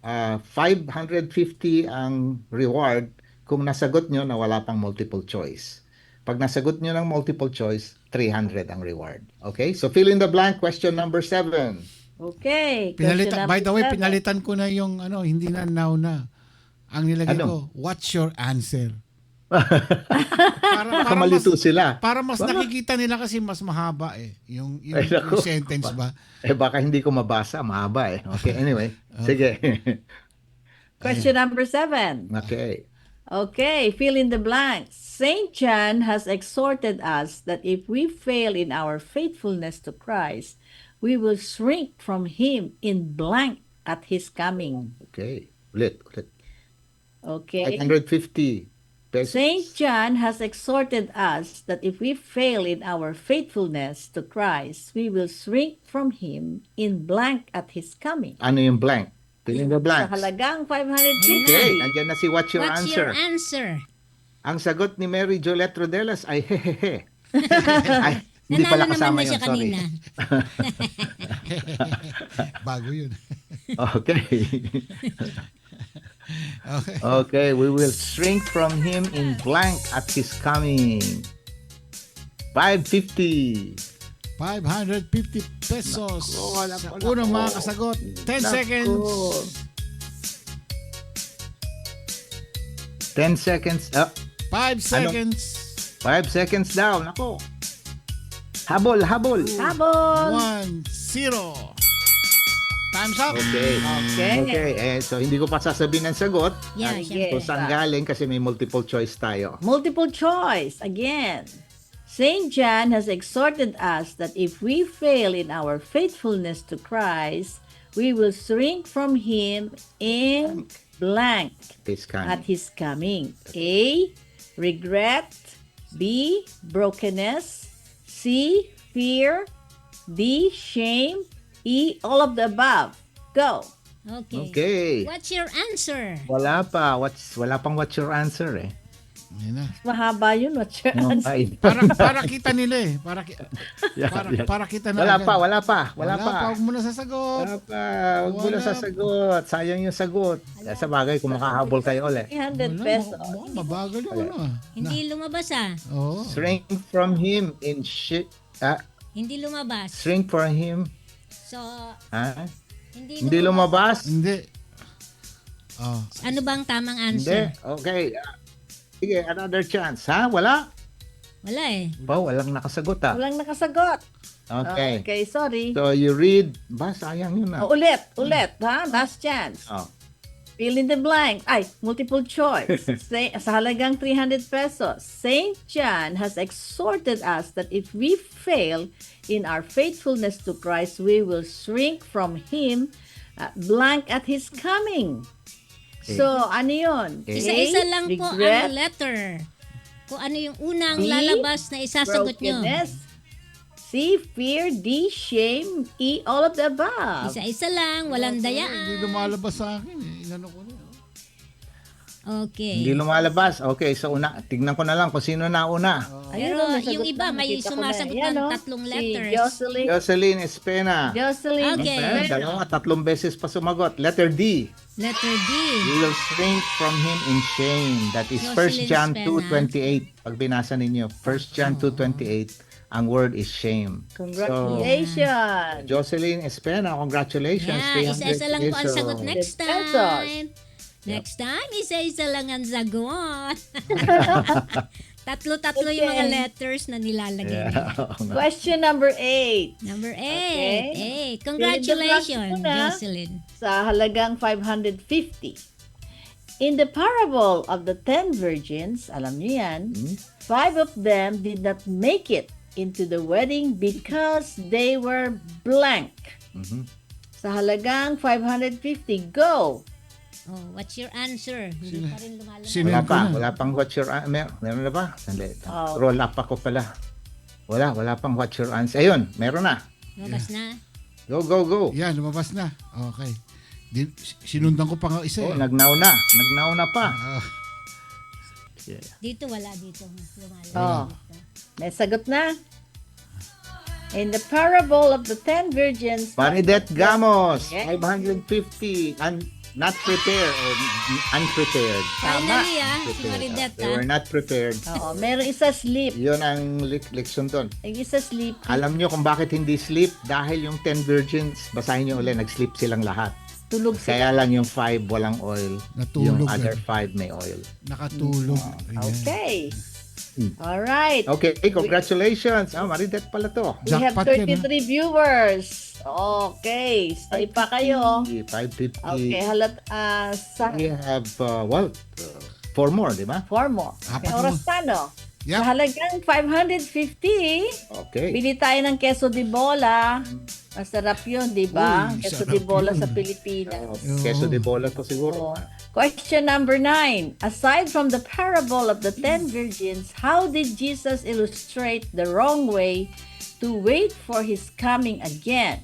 550 ang reward kung nasagot nyo na wala pang multiple choice. Pag nasagot nyo ng multiple choice, 300 ang reward. Okay? So fill in the blank, question number 7. Okay. By the way, pinalitan ko na yung hindi na now na. Ang nilagay ko, what's your answer? para Malito sila. Para mas nakikita nila kasi mas mahaba yung sentence ba? Baka hindi ko mabasa, mahaba Okay, anyway. Sige. Question number 7. Okay, fill in the blanks. Saint John has exhorted us that if we fail in our faithfulness to Christ, we will shrink from Him in blank at His coming. Okay. Ulit. Okay. 550 pesos. Saint John has exhorted us that if we fail in our faithfulness to Christ, we will shrink from Him in blank at His coming. Ano yung blank? Fill in the blanks. Sa halagang 550. Okay, nandiyan na si What's Your What's Answer? your answer? Ang sagot ni Mary Jolette Rodelas ay hehehe. Ay, hindi pala Nanalo kasama naman na yun, siya sorry. kanina. Bago yun. Okay. Okay, we will shrink from Him in blank at His coming. 550. 550 pesos. Naku, wala Sa pa, unang naku. mga kasagot. 10 Naku. seconds. 10 seconds. 5 seconds. 5 seconds down. Ako. Habol. Habol! 1-0. Time's up. Okay. Okay. Okay, so hindi ko pa sasabihin ang sagot. Yeah, Sige. syempre. Kung saan galing kasi may multiple choice tayo. Multiple choice again. Saint John has exhorted us that if we fail in our faithfulness to Christ, we will shrink from him in blank This at kind. his coming. A. Regret. B. Brokenness. C. Fear. D. Shame. E. All of the above. Go. Okay. Okay. What's your answer? Wala pa. Wala pang what's your answer eh. Ayun na. Mahaba yun. What's your No, answer? ay. Para kita nila eh. Yeah, yeah. Para kita na Wala agad. pa. Wala pa. Huwag mo na sasagot. Wala pa. Huwag mo na Wala. sasagot. Sayang yung sagot. Sa bagay, kung makahabol kayo ulit. 300 Wala, pesos. mukhang mabagal yung ano ah. Hindi lumabas Oo. Shrink from him in Hindi lumabas. shrink from him. So, Ha? hindi Hindi lumabas? Hindi. Oh. Ano bang tamang Hindi. answer? Okay. Sige, another chance. Ha? Wala? Wala eh. Ba, walang nakasagot ha. Walang nakasagot. Okay. Okay, sorry. So, you read. Ba, sayang yun ha. Ulit, ha? Last chance. Oh. Fill in the blank. Ay, multiple choice. Sa halagang 300 pesos. Saint John has exhorted us that if we fail in our faithfulness to Christ, we will shrink from Him blank at His coming. So, ano yun? Isa-isa lang po regret, ang letter. Kung ano yung unang B, lalabas na isasagot nyo. brokenness, C, fear, D, shame, E, all of the above. Isa-isa lang, walang Hindi dayaan. lumalabas sa akin eh. Inano ko na. Okay. Hindi lumalabas. Okay, so tignan ko na lang kung sino nauna. Ayun, Pero nasagot yung iba na, may nakita ko na. sumasagot Yan, ng oh. tatlong Si letters. Jocelyn. Jocelyn Espena. Jocelyn. Okay. Okay, dalawa, tatlong beses pa sumagot. Letter D. Letter D. You will shrink from him in shame. That is Jocelyn 1 John Espena. 2:28. Pag binasa ninyo, 1 John 2:28, ang word is shame. Congratulations. Jocelyn Espena, congratulations. Yeah, 300 isa-isa lang po ang pesos. sagot next Pesos. time. Next time, isa-isa lang ang sagot. Tatlo-tatlo yung mga Okay. letters na nilalagay. Yeah. oo nga. Question number 8. Number 8. Okay. 8. Congratulations, Fill in the blanks Jocelyn. Sa halagang 550. In the parable of the 10 virgins, alam niyo yan, 5 of them did not make it into the wedding because they were blank. Mhm. Sa halagang 550, go! Oh, what's your answer? Hindi pa rin lumalabas. Wala pa. Wala pang what's your meron na ba? Sandali. Oh. Roll up ako pala. Wala pang what's your answer. Ayun, meron na. Lumabas na. Go, go, go. Yan, lumabas na. Okay. Sinundan ko pa nga isa Oh, eh. nagnaw na pa. Ah, Yeah. Dito, wala dito. Lumalabas. Oh. May sagot na. In the parable of the 10 virgins, Maridet Gamos, Okay. 550. Not prepared or unprepared. Finally, si Prepared. Maridet, They were not prepared. oo, meron isa sleep. Yun ang leksyon doon. Yung isa sleep. Alam nyo kung bakit hindi sleep? Dahil yung 10 virgins, basahin nyo ulit, nag-sleep silang lahat. Tulog sila. Kaya lang yung 5 walang oil. Natulog Yung other yan. 5 may oil. nakatulog. Ayan. Okay. All right. Okay, congratulations. Maridet pala to. We have Jackpot yan, 33 viewers. Okay. Stay pa kayo. 550. Okay. Sa We have, 4 more, di ba? 4 more. Apat May oras pa, no? Yep. Sa halagang 550, Okay. bili tayo ng queso de bola. Masarap yun, di ba? Uy, Queso sarap de bola yun. sa Pilipinas. Queso de bola to siguro. Oh. Question number 9. Aside from the parable of the 10 virgins, how did Jesus illustrate the wrong way to wait for His coming again?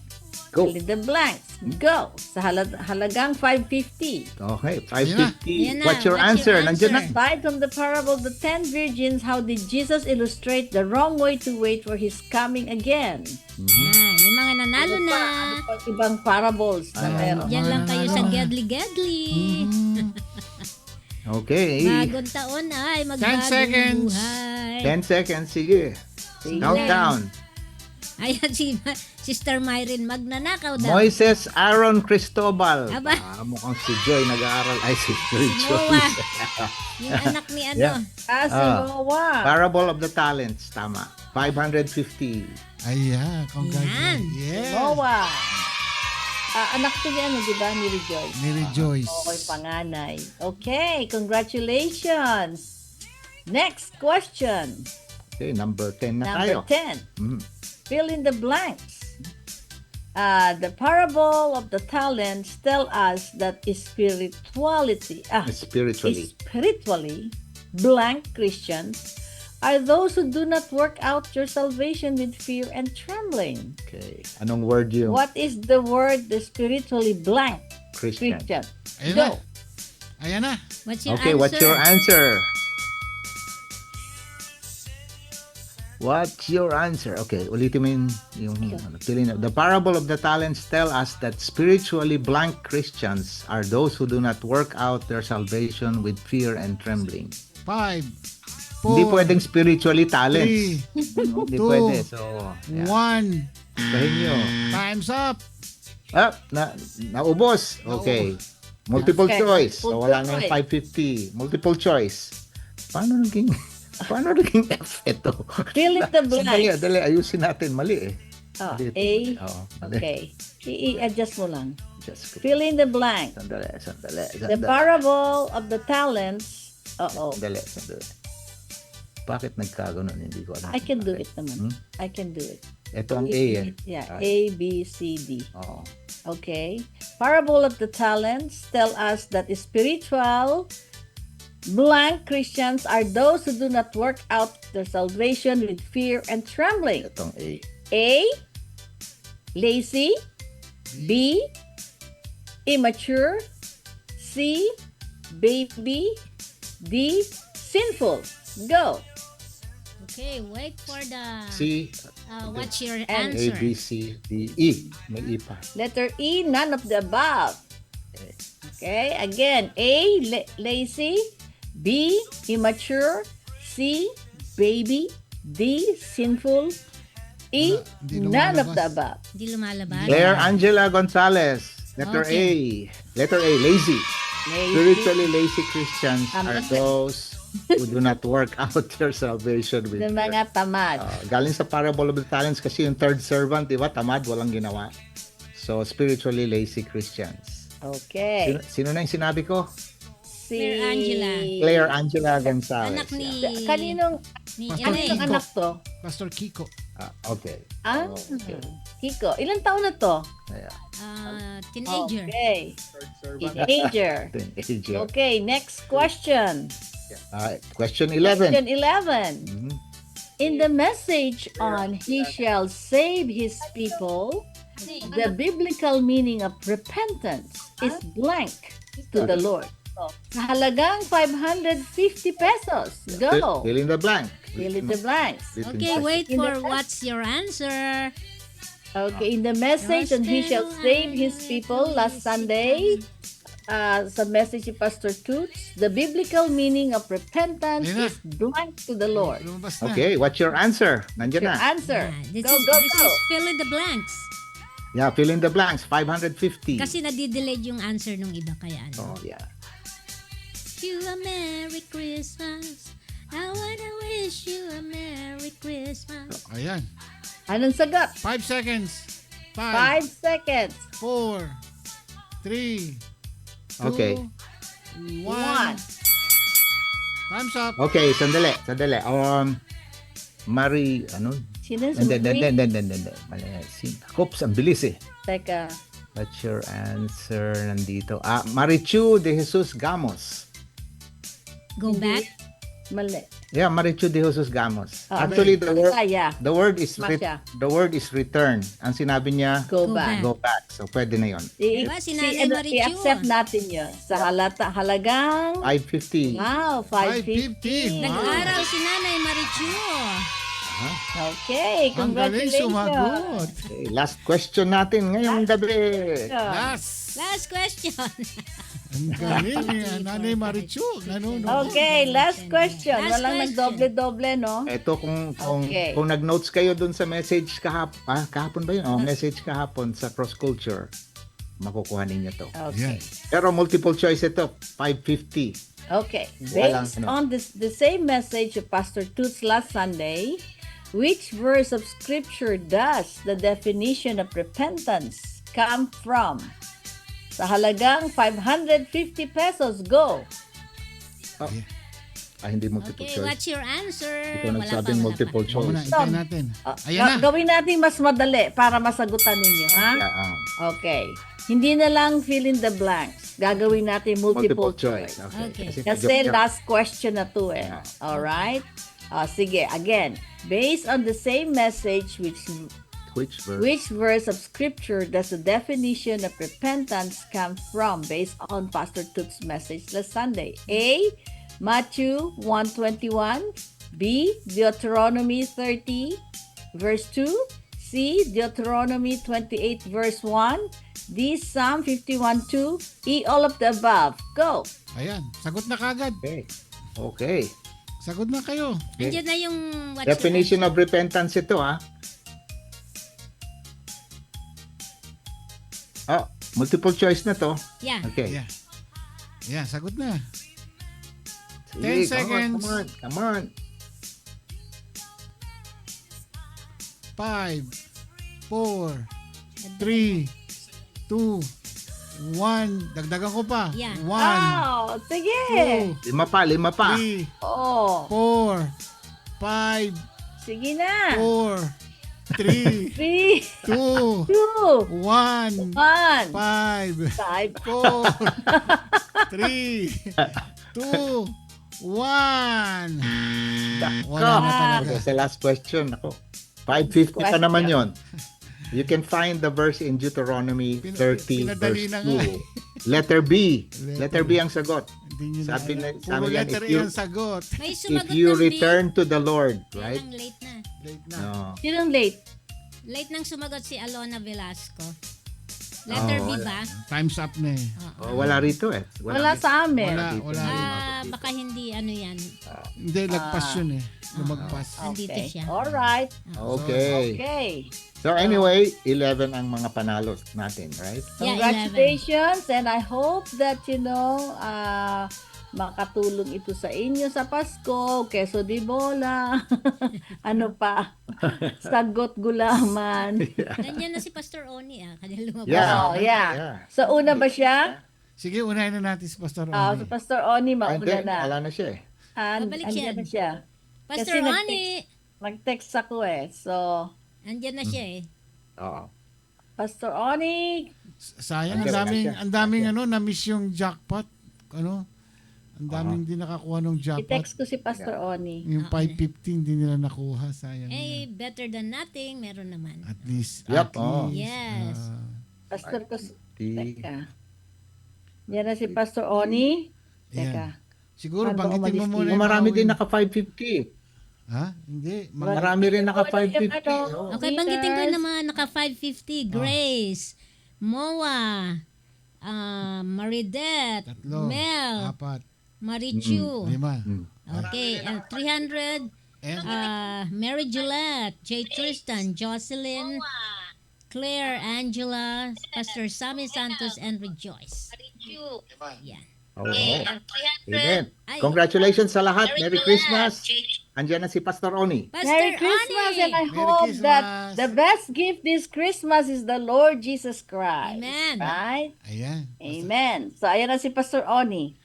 Go. Fill in the blanks. Go. Sa halagang 550. Okay, 550. Yan na. What's your What's answer? your Nandiyan na. answer? Aside from the parable of the 10 virgins, how did Jesus illustrate the wrong way to wait for His coming again? Yung mga nanalo na. Ano pa ibang parables na meron? Diyan lang kayo sa Nanalo. Gedli-Gedli. Okay. Bagong taon ay 10 magbagong seconds. buhay. 10 seconds. Sige. Sige. Countdown. Ayan si Sister Myrin magnanakaw daw. Moises Aaron Cristobal. Aba. Mukhang si Joy nag-aaral. Ay, si Joy. Noah. Yung anak ni ano. Yeah. Si Noah. Parable of the Talents. Tama. 550. Ayan, congratulations. Yan. Yes. Noah. Anak to ni ano, di ba? Ni Rejoice. Ni Rejoice. Okay, panganay. Okay, congratulations. Next question. Okay, number 10 na Number tayo. 10. Mhm. Fill in the blanks. The parable of the talents tell us that spiritually blank Christians are those who do not work out your salvation with fear and trembling. Okay. Anong word yung What is the word, the spiritually blank Christian? Christian? Ayan Go. na. Ayan na. What's your Okay, answer? what's your answer? What's your answer? Okay, ulitin mo yung fill in. The parable of the talents tell us that spiritually blank Christians are those who do not work out their salvation with fear and trembling. 5, 4, Hindi pwedeng spiritually talents. 3, No, Hindi 2, pwede. So, 1. sabihin nyo. Time's up. Naubos. Okay. Multiple Okay. choice. So, Multiple wala na yung choice. 550. Multiple choice. Paano naging F ito? Fill in the blanks. Dali, ayusin natin. Mali eh. Oh, Mali ito. A. Oo, mali. Okay. I-adjust mo lang. Just Fill in the blank. Sandali. The parable of the talents. Sandali. Bakit nagkaganon? Hindi ko alam. I can do it naman. Hmm? I can do it. Ito ang A yan. Yeah, Ah. A, B, C, D. Oo. Okay. Parable of the talents tell us that spiritual blank Christians are those who do not work out their salvation with fear and trembling. Itong A. A, lazy. B, immature. C, baby. D, sinful. Go. Okay, wait for the... C, what's your A, answer? B, C, D, E. May E pa. Letter E, none of the above. Okay, again, A, lazy. B, immature. C, baby. D, sinful. E, Hindi none of lumalabas. the above. Di lumalabas? Claire Angela Gonzalez. Letter Okay. A. Letter A, lazy. Lazy. Spiritually lazy Christians Tama. are those who do not work out their salvation with The mga tamad. galing sa parable of the talents kasi yung third servant, di ba? Tamad, walang ginawa. So, spiritually lazy Christians. Okay. Sino na yung sinabi ko? Si... Claire Angela. Claire Angela Gonzalez. Anak ni... Kaninong Pastor Elaine. Kiko. anak to? Pastor Kiko. Okay. Okay. Kiko. Ilang taon na to? Yeah. Teenager. Okay. Third servant. Teenager. Teenager. Okay, next question. Question 11. Question 11. Mhm. In the message on He shall save His people, the biblical meaning of repentance is blank to the Lord. Sa halagang 550 pesos. Go. Fill in the blank. Fill in the blanks. Okay, wait In for the- what's your answer. Okay, in the message on He shall save His people last Sunday, sa message ni Pastor Toots, the biblical meaning of repentance Ayun na. is blank to the Lord. Lumabas na. Okay, what's your answer? Nandiyan Your na. answer. This Go, is go, this go. is fill in the blanks. Yeah, fill in the blanks. 550. Kasi nadidelayed yung answer nung iba kaya ano. Oh, yeah. You a Merry Christmas. I wanna wish you a Merry Christmas. Ayan. Anong sagot? 5 seconds. 5 5, seconds. 4, 3, 2, Okay. 1. 1. Time's up. Okay, sandali. Mari, ano? Sino Hindi. sumuli? Mali. Oops, ang bilis eh. Teka. What's your answer nandito? Marichu de Jesus Gamos. Go back. Mali. Yeah, Marichu de Jesus Gamos. Ah, Actually, the word is Masya. return. Ang sinabi niya, Go Go back. back. go back. So, pwede na yon. Diba, si Nanay Marichu. I-accept natin yun. Sa halagang 550. wow, 550. 550. Nag-aral si Nanay Marichu. Okay, Ang galing congratulations. sumagot. Okay, last question natin ngayong gabi. Last. Last question. Ang galing ni Nanay Marichu. Nanonood. Okay, last question. Last Walang question. nagdoble-doble, no? Ito Okay. kung nag-notes kayo dun sa message kahapon ba yun? Message kahapon sa Cross Culture. Makukuha ninyo to. Okay. Yan. Pero multiple choice ito, 550. Okay. Walang Based ano. on the same message of Pastor Toots last Sunday, which verse of scripture does the definition of repentance come from? Sa halagang 550 pesos. Go! Hindi multiple Okay, choice. what's your answer? Ikaw nagsabing multiple Huwag mo na, choice. hintayin natin. Ayan na. Gawin natin mas madali para masagutan ninyo, ha? Yeah, Okay. Hindi na lang fill in the blanks. Gagawin natin multiple choice. Okay. Kasi last question na to eh. Alright? Sige, again. Based on the same message, Which verse? which verse of scripture does the definition of repentance come from based on Pastor Tut's message last Sunday? A. Matthew 1:21. B. Deuteronomy 30 verse 2. C. Deuteronomy 28 verse 1. D. Psalm 51:2. E. All of the above. Go! Ayan, sagot na kagad. Okay. Sagot na kayo. Andiyan na yung what's your Definition of repentance ito, multiple choice na to. answer? Yeah. Okay. Yeah. Yeah, sagot na. Sige, 10 seconds. Come on. 5, 4, 3, 2, 1. Dagdagan ko pa. Yeah. 1, Oh, sige! 2, Lima pa. 3, Oh, 4, 5, sige na! 4, 3, 3, 2, 2, 1, 1, 5, 5. 4, 3, 2, 1. Wala na talaga. Okay, sa last question. Ako. 550 pa naman yon. You can find the verse in Deuteronomy 30 pinadali verse na nga 2. Letter B. Letter Letter B ang sagot. Hindi nyo na Sabi alam. na- Puro sabi yan, letter if you- A ang sagot. May If sumagot you ng B. return to the Lord, Kaya right? lang late na. Late na. No. Sinong late? Late nang sumagot si Alona Velasco. Letter B wala. ba? Time's up na eh. Wala rito eh. Wala sa amin. Wala. Baka hindi ano yan. Hindi, lagpas yun eh. Lumagpas. Nandito Okay. siya. Alright. Okay. Okay. So anyway, 11 ang mga panalo natin, right? Yeah, 11. Congratulations, and I hope that, makatulong ito sa inyo sa Pasko, keso di bola, ano pa, sagot gulaman. Nandiyan na si Pastor Oni Kanina lumabas. Yeah. Oh, yeah. So, una ba siya? Sige, unahin na natin si Pastor Ah, Oni. si Pastor Oni, And mauna then, na. wala na siya eh. Babalik siya. Andiyan na siya. Pastor Kasi Oni! Nag-text ako eh. So, Andyan na siya eh. Oo. Pastor Oni, Sayang, Okay. ang daming na-miss yung jackpot. Ang daming di nakakuha ng jackpot. i-text ko si Pastor Oni. Yung 515 di nila nakuha. Sayang. Eh, better than nothing. Meron naman. At least. Yup, at oo. least, Yes. Pastor ko, Di- teka. Yan na si Pastor Oni. Ayan. Teka. Siguro, Paano banggitin mo umalis muna dito? yung Marami mga din win. naka 550. Ha? Hindi. Marami rin naka 550. Oh. Okay, banggitin ko yung mga naka 550. Grace, Moa, Maridet, Tatlo. Mel, 4. Marichu. 5. Okay, and 300, And, Mary Gillette, J. Tristan, Jocelyn, Claire, Angela, Pastor Sammy Santos, and Rejoice. Yan. Oo. Amen. Ay. Congratulations sa lahat. Merry Christmas. Andiyan na si Pastor Oni. Pastor Merry Christmas, Ani! and I Merry hope Christmas. that the best gift this Christmas is the Lord Jesus Christ. Amen. Right? ayan. Amen. So, ayan na si Pastor Oni.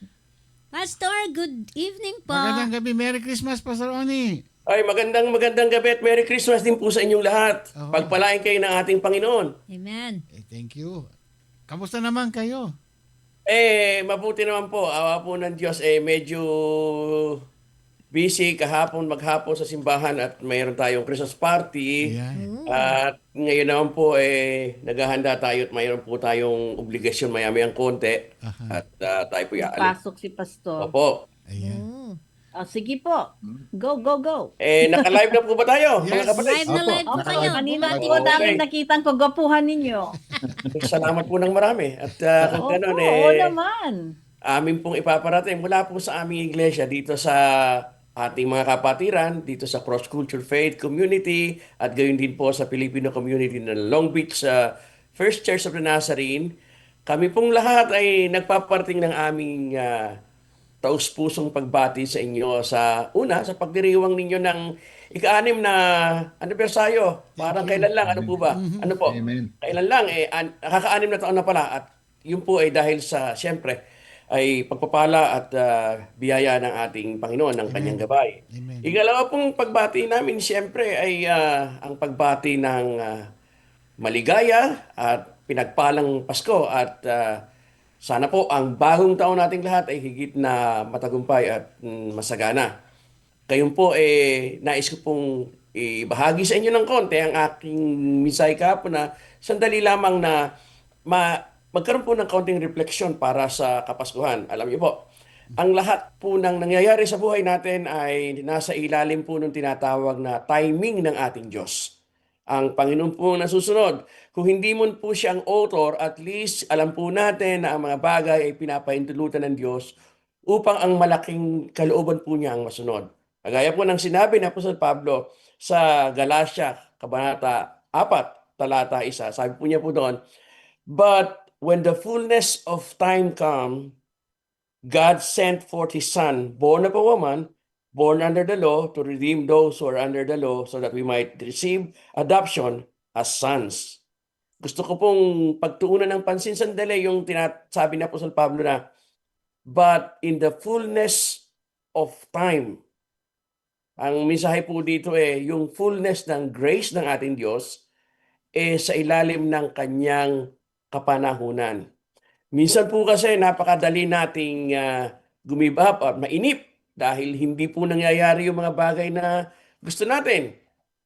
Pastor, good evening po. Magandang gabi. Merry Christmas, Pastor Oni. Ay, magandang gabi at Merry Christmas din po sa inyong lahat. Oo. Pagpalain kayo ng ating Panginoon. Amen. Thank you. Kamusta naman kayo? Mabuti naman po. Awa po ng Diyos, medyo busy maghapon sa simbahan at mayroon tayong Christmas party. Ayan. At ngayon naman po, naghahanda tayo at mayroon po tayong obligasyon maya-mayang konti. At tayo po yaalis. Pasok si Pastor. Opo. Ayan. Oh. Sige po. Go, go, go. Naka-live na po ba tayo, Yes. mga kapatid? Live na Opo. live po kayo. Kanina Bumati po Okay. namin nakitang kagapuhan ninyo. Salamat po ng marami. At kung Oo, gano'n, oo naman. amin pong ipaparating mula po sa aming iglesia dito sa ating mga kapatiran, dito sa Cross Culture Faith Community at gayon din po sa Filipino community ng Long Beach First Church of the Nazarene. Kami pong lahat ay nagpaparating ng aming taus-pusong pagbati sa inyo sa pagdiriwang ninyo ng ika-6 na anibersaryo. Parang kailan lang, ano po ba? Ano po? Amen. Kailan lang, nakaka-6 na taon na pala. At yun po ay dahil sa, siyempre, ay pagpapala at biyaya ng ating Panginoon, ng kanyang gabay. Amen. Ikalawa pong pagbati namin, siyempre, ay ang pagbati ng maligaya at pinagpalang Pasko. At sana po ang bagong taon nating lahat ay higit na matagumpay at masagana. Kayon po, nais ko pong ibahagi sa inyo ng konti ang aking mensahe kahapon na sandali lamang na magkaroon po ng konting refleksyon para sa Kapaskuhan. Alam niyo po, ang lahat po ng nangyayari sa buhay natin ay nasa ilalim po ng tinatawag na timing ng ating Diyos. Ang Panginoon po nasusunod. Kung hindi mo po siya ang author, at least alam po natin na ang mga bagay ay pinapahintulutan ng Diyos upang ang malaking kalooban po niya ang masunod. Kagaya po ng sinabi ni Apostol Pablo sa Galatia, Kabanata 4, Talata 1, sabi po niya po doon, "But when the fullness of time come, God sent forth His Son, born of a woman, born under the law, to redeem those who are under the law, so that we might receive adoption as sons." Gusto ko pong pagtuunan ng pansin sandali yung sabi ni Apostol Pablo na, "But in the fullness of time." Ang mensahe po dito yung fullness ng grace ng ating Diyos sa ilalim ng kanyang kapanahunan. Minsan po kasi napakadali nating give up at mainip dahil hindi po nangyayari yung mga bagay na gusto natin.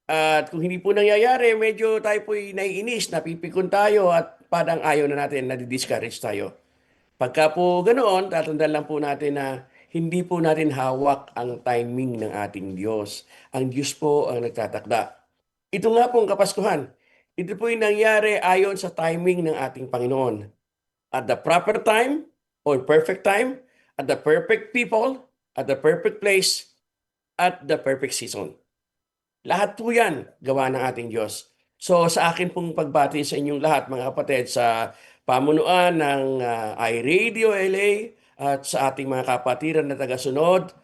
At kung hindi po nangyayari, medyo tayo po'y naiinis, napipikon tayo at parang ayaw na natin, nadi-discourage tayo. Pagka po ganoon, tatandaan lang po natin na hindi po natin hawak ang timing ng ating Diyos. Ang Diyos po ang nagtatakda. Ito nga po ang Kapaskuhan. Ito po yung nangyari ayon sa timing ng ating Panginoon. At the proper time, or perfect time, at the perfect people, at the perfect place, at the perfect season. Lahat po yan gawa ng ating Diyos. So sa akin pong pagbati sa inyong lahat, mga kapatid, sa pamunuan ng iRadio LA at sa ating mga kapatiran na tagasunod,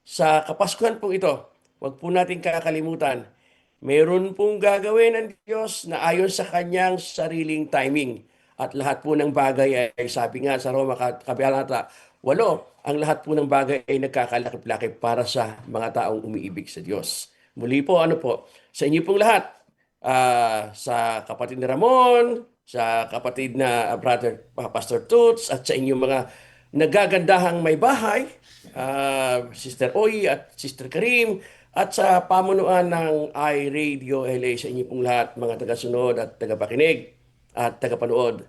sa Kapaskuhan po ito, huwag po natin kakalimutan, meron pong gagawin ng Diyos na ayon sa kanyang sariling timing. At lahat po ng bagay ay sabi nga sa Roma Kabanata 8, ang lahat po ng bagay ay nagkakalakip-lakip para sa mga taong umiibig sa Diyos. Muli po, sa inyo pong lahat, sa kapatid ni Ramon, sa kapatid na Pastor Toots, at sa inyong mga nagagandahang may bahay, Sister Oy at Sister Karim, at sa pamunuan ng iRadio LA, sa inyo pong lahat, mga tagasunod at tagapakinig at tagapanood.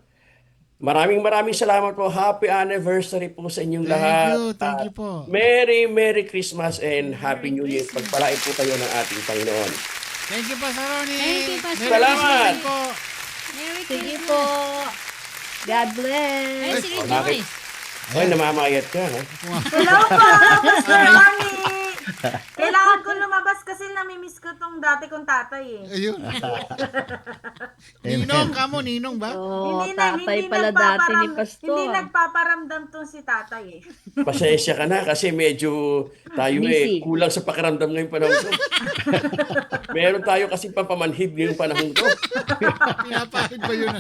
Maraming salamat po. Happy anniversary po sa inyong lahat. Thank you po. Merry Christmas and Happy New Year. Pagpalain po kayo ng ating Panginoon. Thank you, Pastor Ronnie. Thank you, Pastor Salamat. Ronnie. Po. Merry Sige Christmas. po. God bless. Ay, si Oh, Rejoice. Ay, namamayat ka, ha? Hello po, Pastor Ronnie! Kailangan ko lumabas kasi namimiss ko tong dati kong tatay eh. Ayun. Ninong ka mo, Ninong ba? Oh, tatay pala dati ni Pastor. Hindi nagpaparamdam tong si tatay eh. Pasensya ka na kasi medyo tayo Busy. kulang sa pakiramdam ngayong panahon ko. Meron tayo kasi pampamanhid ngayong panahon ko. Pinapahid ba yun?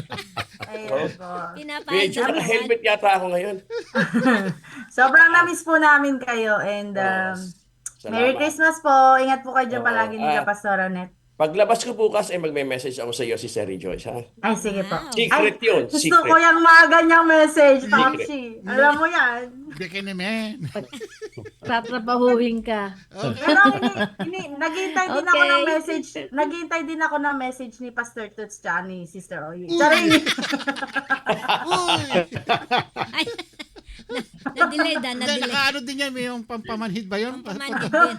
Ayun po. Pinapahid Medyo sa naka-helmet yata ako ngayon. Sobrang namiss po namin kayo and Merry Salamat. Christmas po. Ingat po kayo dyan palagi ni Pastor Ronette. Paglabas ko bukas, magme-message ako sa iyo, si Sir Rejoice, ha? Ay, sige po. Wow. Secret yun, Gusto secret. ko yung mga ganyang message, Tamsi. Alam mo yan. Bigyan naman. Tatrapahuhin ka. Pero naghihintay din ako ng Okay. message. Naghihintay din ako ng message ni Pastor Toots tsaka ni Sister Oy. Charing! Uy! Ay, na-delay da, Hindi, na-delay. nakaano din yan, may yung pampamanhid ba yun? Pamanhid din.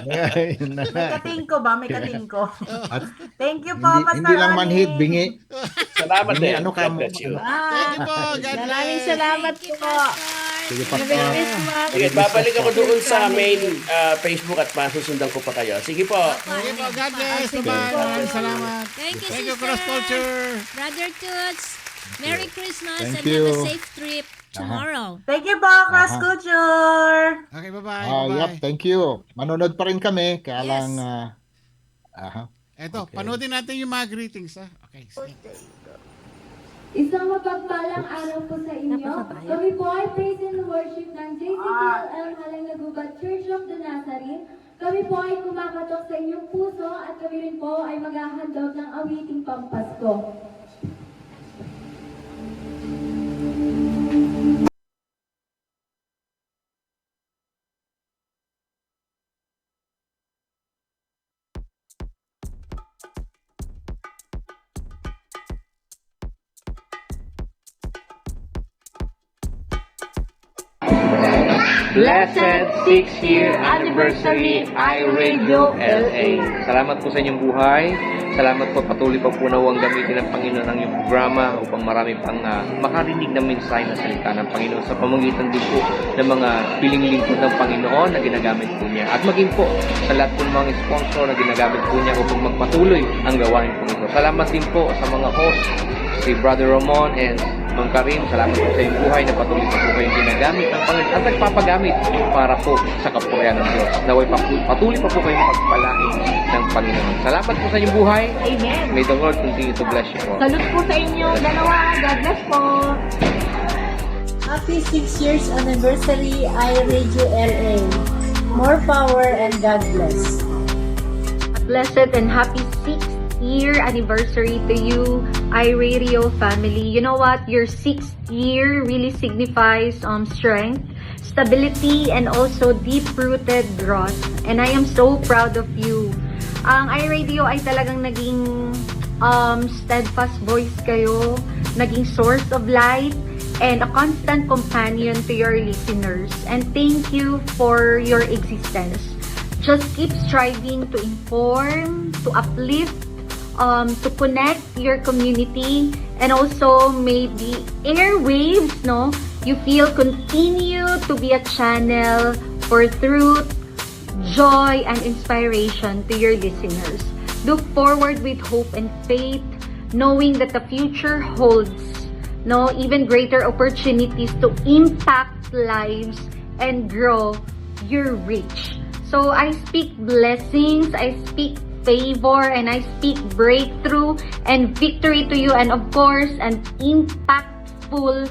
Ayun na. May katingko ba? May katingko. At Thank you po, hindi, Pastor hindi lang Ronnie. manhid, bingi. Salamat Bingi, din. ano ka God mo? bless you. Thank you po. God Maraming bless. salamat Thank you, po. Pastor. Sige, Merry Pastor. Christmas. Sige, babalik ako doon sa main Facebook at masusundan ko pa kayo. Sige po. Sige po. God bless. Sige Bye. po. Maraming salamat. Thank you, Thank you, sister. Cross Culture. Brother Toots. Merry Christmas Thank and have a you. safe trip. tomorrow. Thank you po, Cross Aha. Culture! Okay, bye-bye. Yep, bye-bye. thank you. Manonood pa rin kami, kaya Yes. lang, aha. Eto, Okay. panoodin natin yung mga greetings, ha? Okay, sige. Isang mapagpalang araw po sa inyo. Napakabayan. Kami po ay praise and worship ng JCPLM Halanglagubat Church of the Nazarene. Kami po ay kumakatok sa inyong puso at kami rin po ay maghahandog ng awiting pampasko. Blessed 6-year anniversary iRadio LA. Salamat po sa inyong buhay. Salamat po, patuloy pa po nawang gamitin ng Panginoon ang iyong programa upang marami pang makarinig ng mensahe na salita ng Panginoon sa pamamagitan din po ng mga piling lingkod ng Panginoon na ginagamit po niya. At maging po sa lahat po ng mga sponsor na ginagamit po niya upang magpatuloy ang gawain po ito. Salamat din po sa mga host, si Brother Ramon and Ma'am Karim. Salamat po sa iyong buhay na patuloy pa po kayong ginagamit ng Panginoon at nagpapagamit para po sa kapurihan ng Diyos. Naway patuloy pa po kayong pagpalain ng Panginoon. Salamat po sa inyong buhay. Amen! May the Lord continue to bless you po. Salute po sa inyo, dalawa. God bless po! Happy 6 years anniversary, iRadio LA. More power and God bless. Blessed and happy 6th year anniversary to you, iRadio family. You know what? Your 6th year really signifies strength, stability, and also deep-rooted growth. And I am so proud of you. Ang iRadio ay talagang naging steadfast voice kayo, naging source of light, and a constant companion to your listeners. And thank you for your existence. Just keep striving to inform, to uplift, to connect your community, and also maybe airwaves, no? You feel continue to be a channel for truth, joy, and inspiration to your listeners. Look forward with hope and faith, knowing that the future holds even greater opportunities to impact lives and grow your reach. So I speak blessings, I speak favor, and I speak breakthrough and victory to you, and of course, an impactful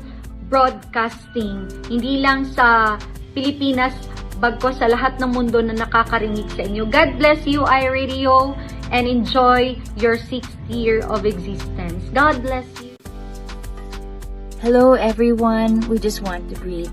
broadcasting. Hindi lang sa Pilipinas, bagko sa lahat ng mundo na nakakarinig sa inyo. God bless you, iRadio, and enjoy your 6th year of existence. God bless you. Hello everyone, we just want to greet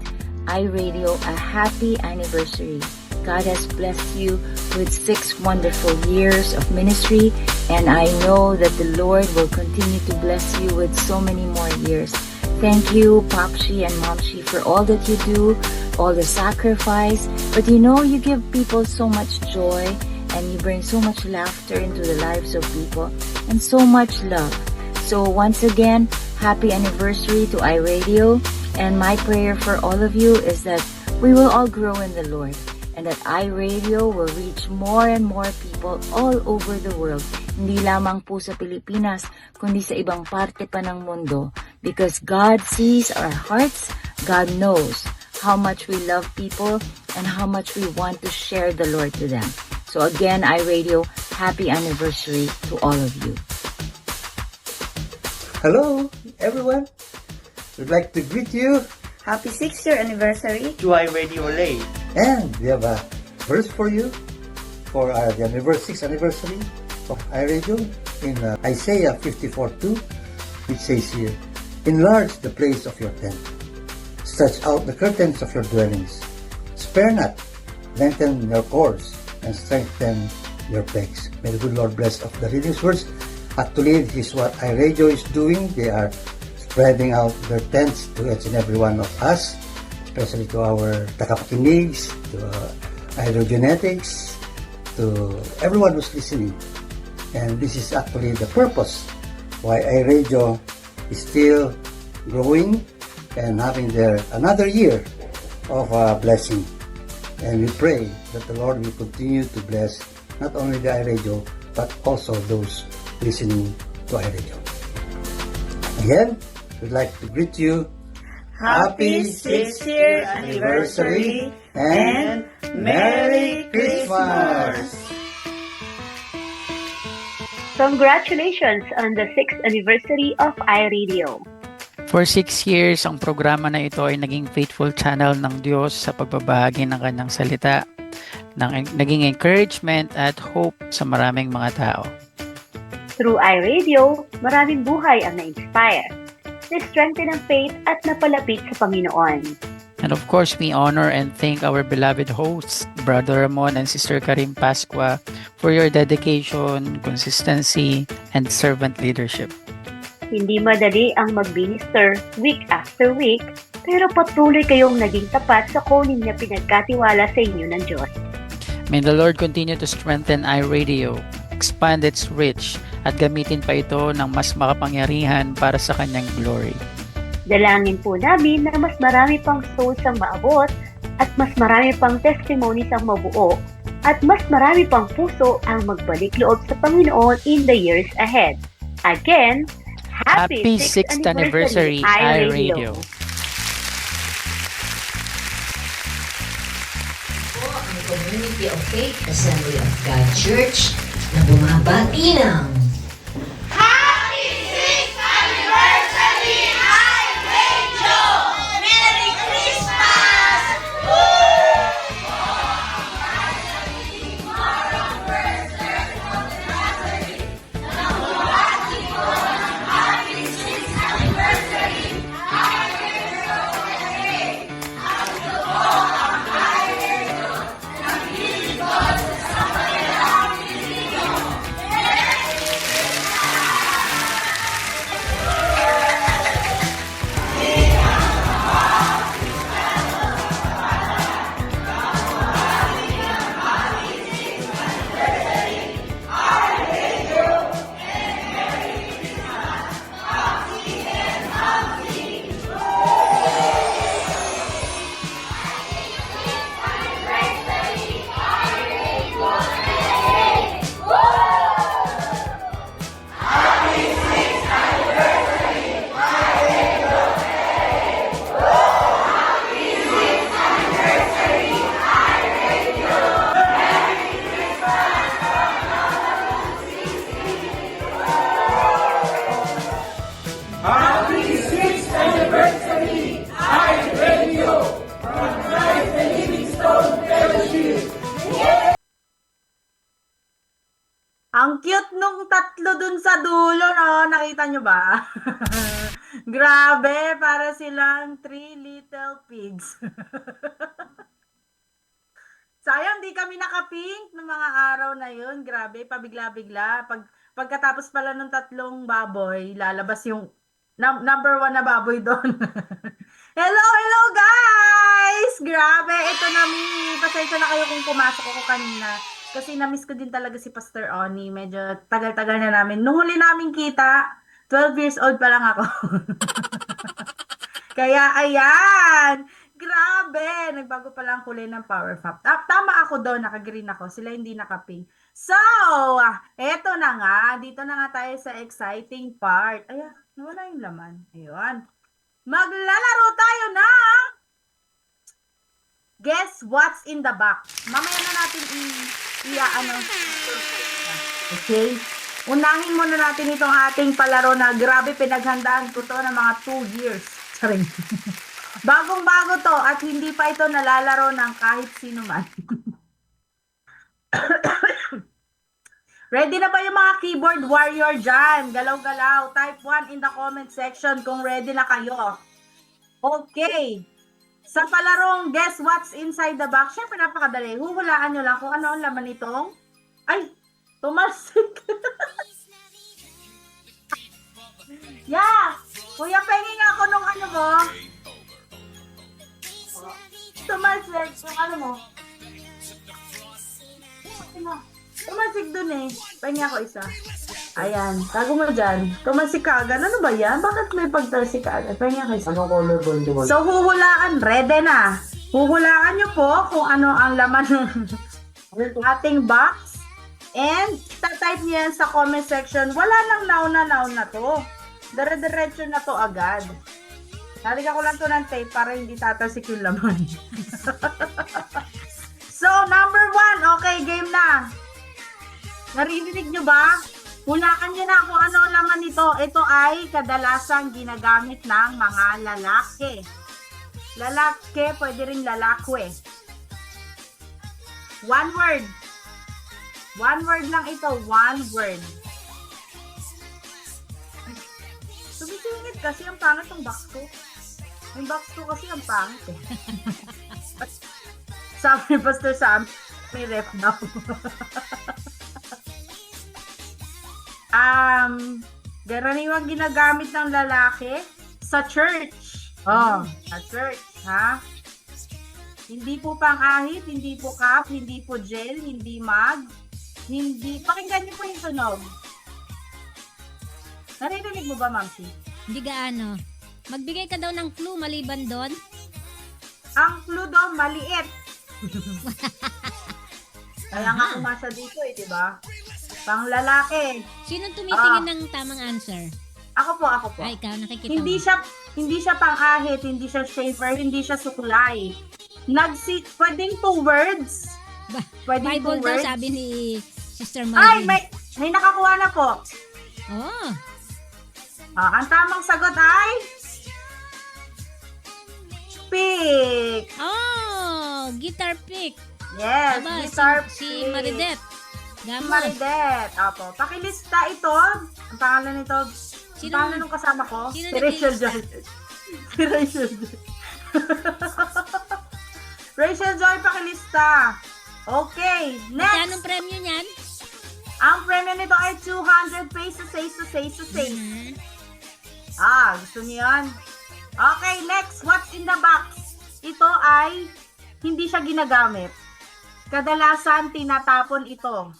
iRadio a happy anniversary. God has blessed you with 6 wonderful years of ministry, and I know that the Lord will continue to bless you with so many more years. Thank you, Popshi and Momshi, for all that you do, all the sacrifice, but you give people so much joy, and you bring so much laughter into the lives of people, and so much love. So once again, happy anniversary to iRadio, and my prayer for all of you is that we will all grow in the Lord, and that iRadio will reach more and more people all over the world. Hindi lamang po sa Pilipinas, kundi sa ibang parte pa ng mundo. Because God sees our hearts, God knows how much we love people, and how much we want to share the Lord to them. So again, iRadio, happy anniversary to all of you. Hello, everyone. We'd like to greet you. Happy 6-year anniversary. To iRadio LA. And we have a verse for you for the 6th anniversary of iRadio in Isaiah 54:2, which says here, enlarge the place of your tent, stretch out the curtains of your dwellings, spare not, lengthen your cords, and strengthen your pegs. May the good Lord bless of the reading words. Actually, this is what iRadio is doing. They are spreading out their tents to each and every one of us, especially to our takapakinigs, to iRadionetics, to everyone who's listening. And this is actually the purpose why iRadio is still growing and having another year of blessing. And we pray that the Lord will continue to bless not only the iRadio, but also those listening to iRadio. Again, we'd like to greet you. Happy 6th-year anniversary and Merry Christmas! Congratulations on the 6th anniversary of iRadio. For 6 years, ang programa na ito ay naging faithful channel ng Diyos sa pagbabahagi ng kanyang salita, naging encouragement at hope sa maraming mga tao. Through iRadio, maraming buhay ang na-inspire, na-strengthen ang faith at napalapit sa Panginoon. And of course, we honor and thank our beloved hosts, Brother Ramon and Sister Karim Pascua, for your dedication, consistency, and servant leadership. Hindi madali ang mag-minister week after week, pero patuloy kayong naging tapat sa calling na pinagkatiwala sa inyo ng Diyos. May the Lord continue to strengthen iRadio, expand its reach, at gamitin pa ito ng mas makapangyarihan para sa kanyang glory. Dalangin po namin na mas marami pang souls ang maabot at mas marami pang testimonies ang mabuo at mas marami pang puso ang magbalik loob sa Panginoon in the years ahead. Again, Happy 6th anniversary iRadio! Po ang Community of Faith Assembly of God Church na bumabati ng Happy 6th Anniversary iRadio! Merry Christmas! Ang cute nung tatlo dun sa dulo, no? Nakita nyo ba? Grabe, para silang 3 little pigs. Sayang, di kami naka-pink ng mga araw na yun. Grabe, pabigla-bigla. Pagkatapos pala ng tatlong baboy, lalabas yung number 1 na baboy doon. Hello guys! Grabe, ito na mi. Pasensya na kayo kung pumasok ako kanina. Kasi na-miss ko din talaga si Pastor Oni. Medyo tagal-tagal na namin. Nung huli namin kita, 12 years old pa lang ako. Kaya ayan! Grabe! Nagbago pa lang kulay ng Power Fap. Tama ako doon, naka-green ako. Sila hindi naka-pink. So, eto na nga. Dito na nga tayo sa exciting part. Ayan, wala yung laman. Ayun. Maglalaro tayo na Guess What's in the Box. Mamaya na natin Okay? Unahin muna natin itong ating palaro na grabe pinaghandaan ko to ng mga 2 years. Sorry. Bagong-bago to at hindi pa ito nalalaro ng kahit sino man. Ready na ba yung mga keyboard warrior dyan? Galaw-galaw. Type 1 in the comment section kung ready na kayo. Okay. Sa palarong Guess What's Inside the Box, syempre napakadali. Huhulaan nyo lang kung ano ang laman nitong... Ay! Tumalsik! Yeah! Kuya, penging ako nung ano mo. Tumalsik. Yung ano mo. Tumalsik dun eh. Penging ako isa. Ayan. Tago mo dyan. Tumalsik ka agad. Ano ba yan? Bakit may pagtalsik ka agad? Penging ako isa. Anong color ba yung tumalsik? So, huhulaan. Ready na. Huhulaan nyo po kung ano ang laman ng ating box. And, tatype nyo yan sa comment section. Wala nang now na to. Dire-diretso na to agad. Lalagyan ko lang to ng tape para hindi tatasik yung laman. So, number 1. Okay, game na. Narinig nyo ba? Hulaan nyo na kung ano ang laman nito. Ito ay kadalasang ginagamit ng mga lalaki. Lalaki, pwede rin lalakwe. One word. One word lang ito. One word. Sumisingit kasi ang pangit ng box ko. Yung box ko kasi ang pangit eh. Sabi ni Pastor Sam, may ref daw. Karaniwang ginagamit ng lalaki sa church. Sa church, ha? Hindi po pang-ahit, hindi po cup, hindi po gel, hindi mug, hindi... Pakinggan niyo po yung tunog. Naririnig mo ba, Mamsi? Hindi gaano. Magbigay ka daw ng clue maliban doon. Ang clue daw, maliit. Kaya nga umasa dito eh, di ba? Pang lalaki. Sino tumitingin ng tamang answer? Ako po. Ay, ikaw, nakikita Hindi siya pang-ahit, hindi siya shaper, hindi siya sukulay. Pwedeng 2 words. Pwedeng Bible 2 daw, words. sabi ni Sister Ay, Marie. may nakakuha na po. Oh. Ang tamang sagot ay pick. Oh, guitar pick. Yes, Aba, guitar si pick. Maridet. Si Gamo. Maridet. Apo. Pakilista ito. Ang pangalan nito. Ang pangalan ng kasama ko. Sino Si Rachel naglista? Joy. Si Rachel Joy. Rachel Joy, pakilista. Okay, next. Anong premyo niyan? Ang premyo nito ay 200 pesos. Gusto niyo yan? Okay, next. What's in the box? Ito ay hindi siya ginagamit. Kadalasan tinatapon ito.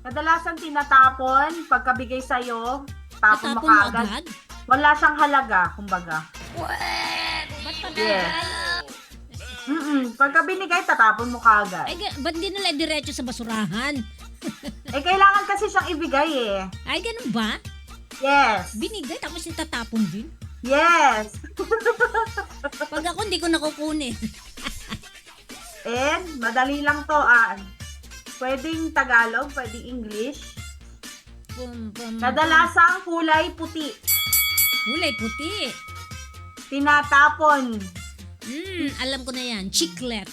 Kadalasan tinatapon, pagkabigay sa'yo, tapon mo Tatapon mo kaagad. agad? Wala siyang halaga, kumbaga. Ba't pa Yes. Pagka binigay, tatapon mo kaagad. Ay, ba't di nila diretso sa basurahan? Kailangan kasi siyang ibigay eh. Ay, ganun ba? Yes. Binigay, tapos itatapon din? Yes. Pag ako, hindi ko nakukunin. And, madali lang to. Pwedeng Tagalog, pwedeng English. Kadalasang kulay puti. Kulay puti. Tinatapon. Alam ko na yan. Chiclet.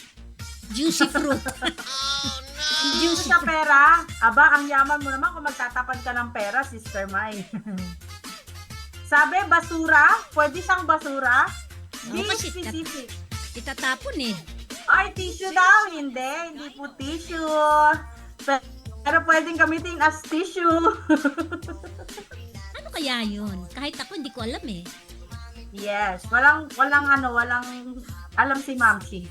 Juicy fruit. Juicy sa pera. Aba, ang yaman mo naman kung magtatapan ka ng pera, Sister Mai. Sabi, basura. Pwede siyang basura. Be kasi specific. Itatapon eh. Ay, tissue daw. Hindi po tissue. Pero pwedeng gamitin as tissue. Ano kaya yun? Kahit ako, hindi ko alam eh. Yes. Walang alam si Mamsi.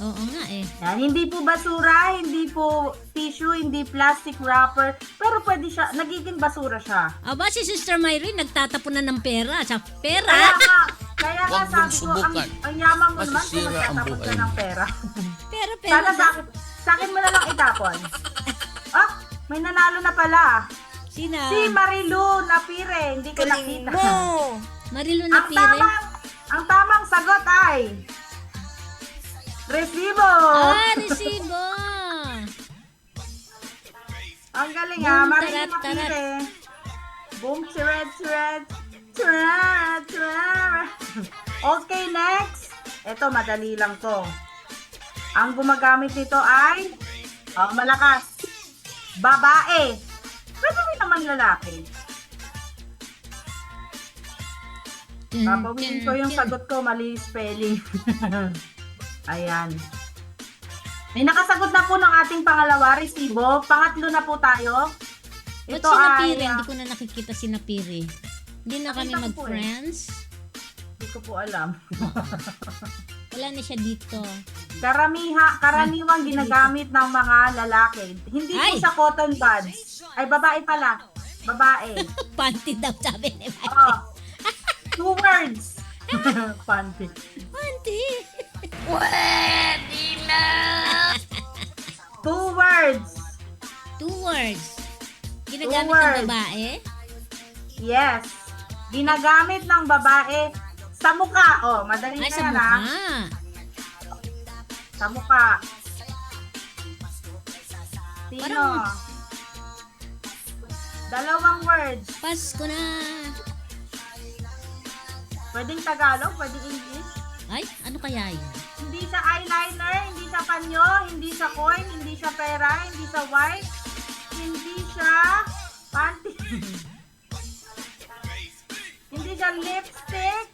Oo nga eh. Yan, hindi po basura, hindi po tissue, hindi plastic wrapper, pero pwede siya, nagiging basura siya. Aba, si Sister Myrie, nagtatapon na ng pera. Sa pera? Kaya nga sabi ko, ang yaman mo naman kung magtatapon ka ng pera. Pero Sana sa akin mo na lang itapon. May nanalo na pala. Sino? Si Marilu Napire, hindi ko nakita. Marilu Napire? Ang tamang sagot ay resibo. Resibo. Ang galing Boom, Marilu tarat, Napire. Boom, tired. Okay, next. Ito, madali lang to. Ang gumagamit nito ay malakas. Babae. Pwede rin naman lalaki. Papawin ko yung sagot ko, mali spelling. Ayan. May nakasagot na po ng ating pangalawa, resibo. Pangatlo na po tayo. Ba't si Napire? Hindi ko na nakikita si Napire. Hindi na kami Nakita ko po mag-friends. Hindi ko po alam. Wala na siya dito. Karaniwang ginagamit ng mga lalaki. Hindi po sa cotton buds. Ay, babae pala. Babae. Panty daw, sabi ni Mike. 2 words. Panty. Panty. Pwede na! 2 words. 2 words. Ginagamit Two words. ng babae? Yes. Ginagamit ng babae sa mukha. Oh, madali Ay, na sa yan, mukha. ha? Sa mukha. Sino? Parang- Dalawang words. Pasko na. Pwedeng Tagalog, pwedeng English. Ay, ano kaya yun? Hindi siya eyeliner, hindi siya panyo, hindi siya coin, hindi siya pera, hindi siya white, hindi siya panty. Hindi siya lipstick,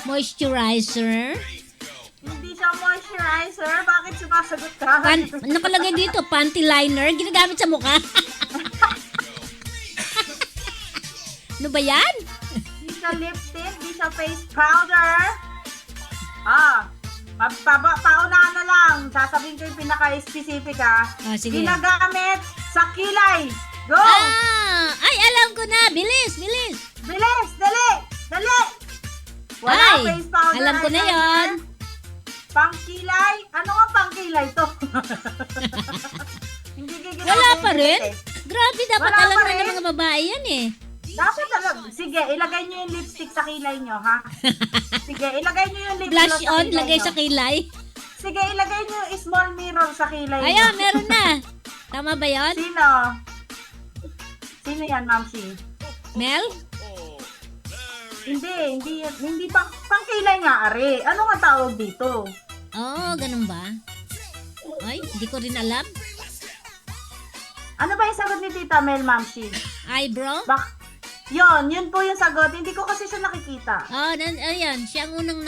Moisturizer. hindi siya moisturizer. Bakit sumasagot ka? Nakalagay dito, panty liner. Ginagamit sa mukha. Ano ba yan? Hindi siya lipstick, hindi siya face powder. Paunahan na lang. Sasabihin ko yung pinaka-specific, ha. Sige. Ginagamit sa kilay. Go! Ay, alam ko na. Bilis, bilis. Bilis! Dali! Dali! Wala Ay, face powder. alam ko na yon. Pangkilay? Ano nga pangkilay to? Hindi gigilay. Wala pa rin? Grabe, dapat Wala alam pa na rin. ng mga babae yan eh. Dapat talaga. Sige, ilagay nyo yung lipstick sa kilay nyo, ha? Sige, ilagay nyo yung lip Blush gloss sa on, kilay lagay nyo. sa kilay. Sige, ilagay nyo yung small mirror sa kilay nyo. Ayun, meron na. Tama ba yon? Sino? Sino yan, Mamsi? Mel? Hindi pangkilay nga, are. Ano nga tawag dito? Oh, ganun ba? Ay, hindi ko rin alam. Ano ba yung sagot ni Tita Mel, Mamsi? Eyebrow? Yun po yung sagot. Hindi ko kasi siya nakikita. Oh, ayan. Siya ang unang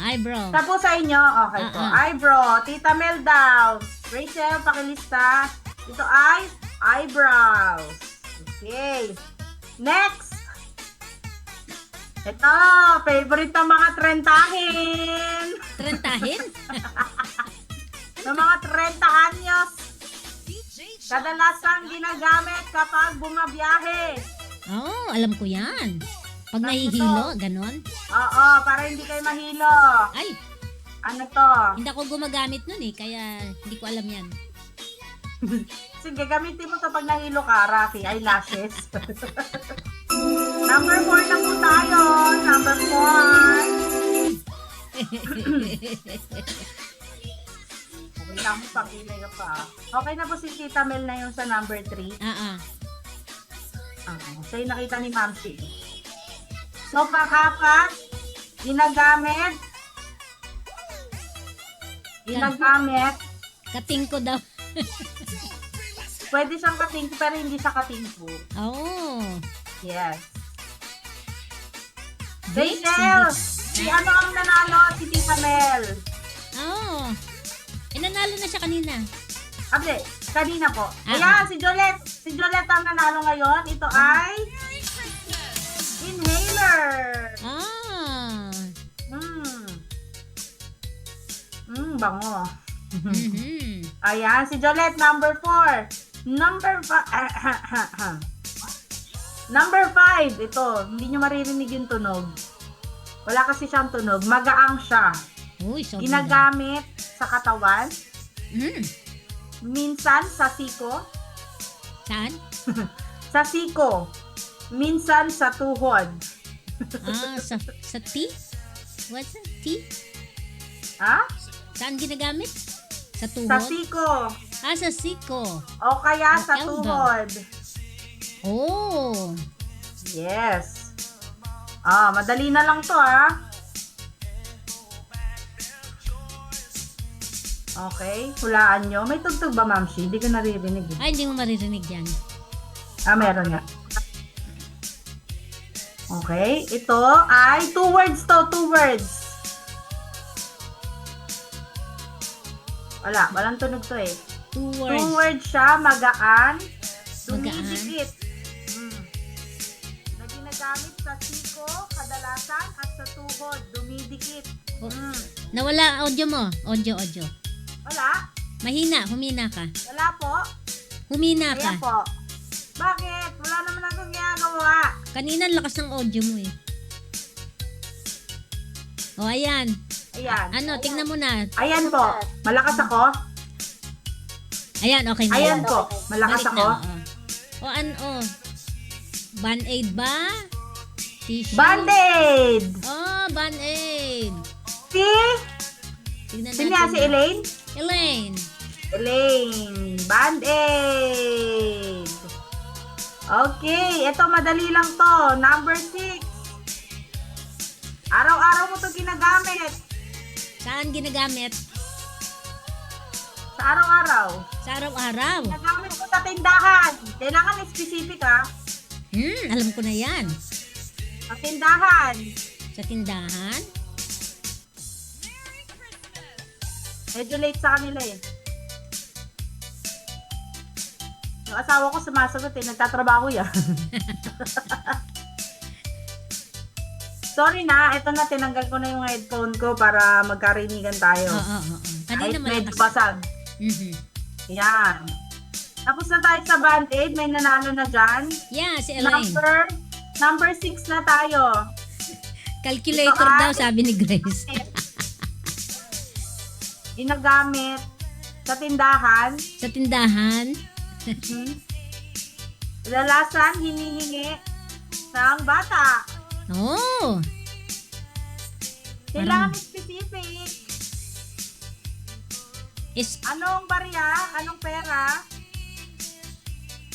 eyebrow. Tapos sa inyo, okay po. Eyebrow. Tita Mel daw. Rachel, pakilista. Ito ay eyebrows. Okay. Next. Ito, favorite ng mga trentahin. Trentahin? ng mga 30 anyos. Kadalasan ginagamit kapag bumabiyahe. Oh, alam ko yan. Pag nahihilo, ganon. Oo, para hindi kayo mahilo. Ay, ano to? hindi ako gumagamit nun eh, kaya hindi ko alam yan. Sige, gamitin mo to pag nahilo ka, Rafi. Eyelashes. Number 4 na po tayo. Number 4. Okay lang mo, pag-ilay ka pa. Okay na po si Tita Mel na yung sa number 3. So, yung nakita ni Mamsi. So, pakapat, ginagamit. Kating ko daw. Pwede siyang katingko, pero hindi siya katingko. Oh. Yes. Rachel, si ano ang nanalo? Si Tita Mel. Oh. Nanalo na siya kanina. Abre, kanina po. Ayan, si Jolette. Si Jolette ang nanalo ngayon. Ito ay inhaler. Bango. Ayan, si Jolette, number 4. Number 5, ito, hindi nyo maririnig yung tunog. Wala kasi siyang tunog. Magaang siya. Uy, so ginagamit sa katawan. Minsan sa siko. Saan? Sa siko. Minsan sa tuhod. Sa tea? What's that? Tea? Ha? Saan ginagamit? Sa tuhod? Sa siko. Sa siko. O kaya sa tuhod. Oh. Yes. Madali na lang to, ha? Okay, hulaan nyo. May tugtog ba, Mamsi? Hindi ko naririnig. Ay, hindi mo maririnig yan. Meron nga. Okay, ito ay 2 words to, 2 words. Walang tunog to eh. 2 words. 2 words siya, magaan, dumidikit. Na ginagamit sa siko, kadalasan, at sa tuhod, dumidikit. Nawala audio mo. Audio. Wala? Mahina, humina ka. Wala po. Humina ka. Ayan po. Bakit? Wala naman akong ginagawa. Kanina lakas ng audio mo eh. Ayan. Ano, tingnan mo na. Ayan po. Malakas ako? Ayan, okay na. Ayan po. Malakas Balik ako? Na, Band-aid ba? Tissue? Band-aid! Oh, Band-aid. Si? Tignan Sino yan? Si Elaine? Elaine. Elaine. Band-aid. Okay, ito madali lang to. Number 6. Araw-araw mo to ginagamit. Saan ginagamit? Sa araw-araw. Sa araw-araw. Ginagamit mo sa tindahan. Kailangan specific ha. Alam ko na yan. Sa tindahan. Sa tindahan? Medyo late sa kanila eh. Yung asawa ko sumasagot eh. Nagtatrabaho yan. Sorry na. Ito na. Tinanggal ko na yung headphone ko para magkarinigan tayo. Oo. Kahit Kanina medyo malakas. basag. Yan. Tapos na tayo sa Band-Aid. May nanalo na dyan. Yeah, si Elaine. Number 6 na tayo. Calculator Ito daw, sabi ni Grace. Ginagamit sa tindahan. Sa tindahan? Lalasan, hinihingi ng bata. Oh. Kailangan specific. Anong barya? Anong pera?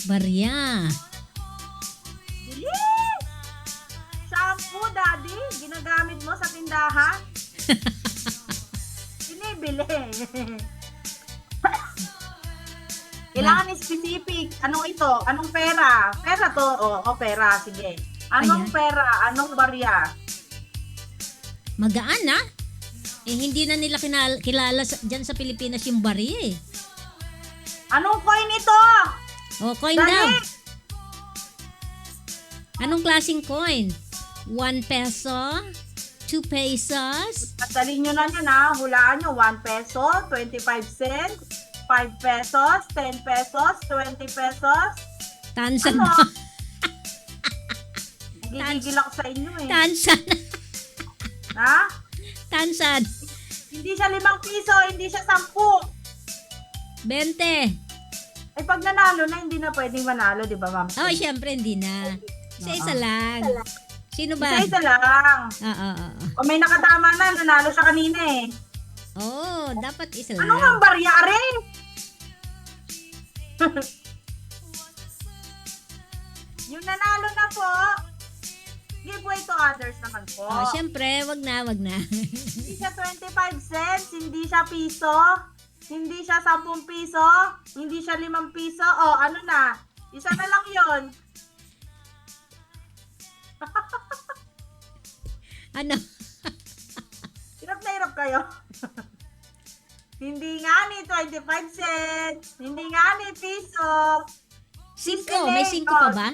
Barya. Bilis! Shampoo, daddy. Ginagamit mo sa tindahan? Binibili. Kailangan specific. Anong ito? Anong pera? Pera to. O pera. Sige. Anong pera? Anong barya? Magaan na? Hindi na nila kilala dyan sa Pilipinas yung barya eh. Anong coin ito? Oh, coin Dali! daw. Anong klaseng coin? 1 peso? 2 pesos? Pagdalin nyo na yan ha. Hulaan nyo. 1 peso, 25 cents, 5 pesos, 10 pesos, 20 pesos. Tansan Ano? ba? Gigigil ako sa inyo eh. Tansan. Ha? Tansan. Hindi siya 5 piso, hindi siya 10. 20. Eh pag nanalo na, hindi na pwedeng manalo, di ba ma'am? Oh, syempre hindi na. Isa-isa lang. Sino ba? Isa-isa lang. Oo. O may nakatama na, nanalo siya kanina eh. Oh, dapat isa lang. Ano ang baryari? Yung nanalo na po, giveaway to others naman po. Oh, syempre, wag na. Hindi siya 25 cents, hindi siya piso, hindi siya 10 piso, hindi siya 5 piso. O, ano na? Isa na lang yun. Ano? Hirap na hirap kayo. Hindi nga ni 25 cents, hindi nga ni piso. 5, may 5 pa ba?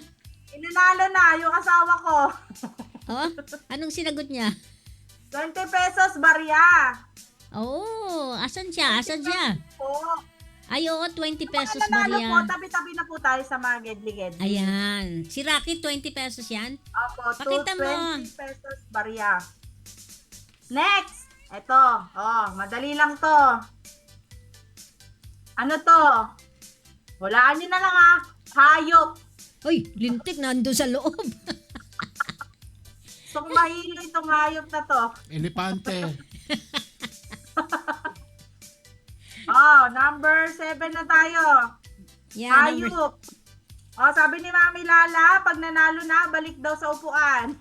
Inanalo na yung asawa ko. Oh, anong sinagot niya? 20 pesos barya. Oh, asan siya? Po. Ay, oo, 20 pesos Nanalo po, barya. tabi-tabi na po tayo sa mga gedli-gedli. Ayan. Si Rocky, 20 pesos yan? Opo, Pakita mo. 20 pesos barya. Next! Ito. Oh, madali lang to. Ano to? Hulaan nyo na lang ha. Hayop. Uy, lintik, nandun sa loob. So, mahilo itong hayop na to. Elepante. Oh, number 7 na tayo. Yeah, Hayop. Oh, sabi ni Mami Lala, pag nanalo na, balik daw sa upuan.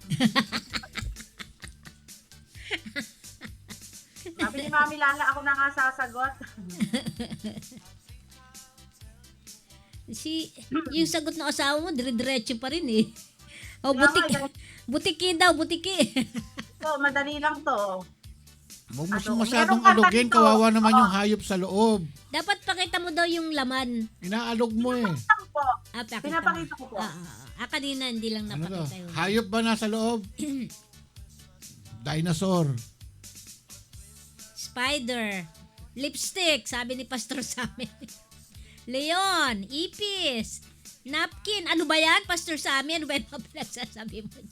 Sabi ni Mami Lala, ako na nga sasagot. Yung sagot ng asawa mo, dire-diretso pa rin eh. O, butiki daw. So, madali lang to. Huwag mo siyang masyadong alugin. Kawawa naman yung hayop sa loob. Dapat pakita mo daw yung laman. Inaalog mo eh. Pinapakita ko po. Kanina hindi lang Ano to? napakita yun. Hayop ba nasa loob? Dinosaur. Spider. Lipstick, sabi ni Pastor Sammy. Leon, ipis, napkin. Ano ba yan, Pastor Sammy? Ano ba yung mga pinagsasabi mo dyan?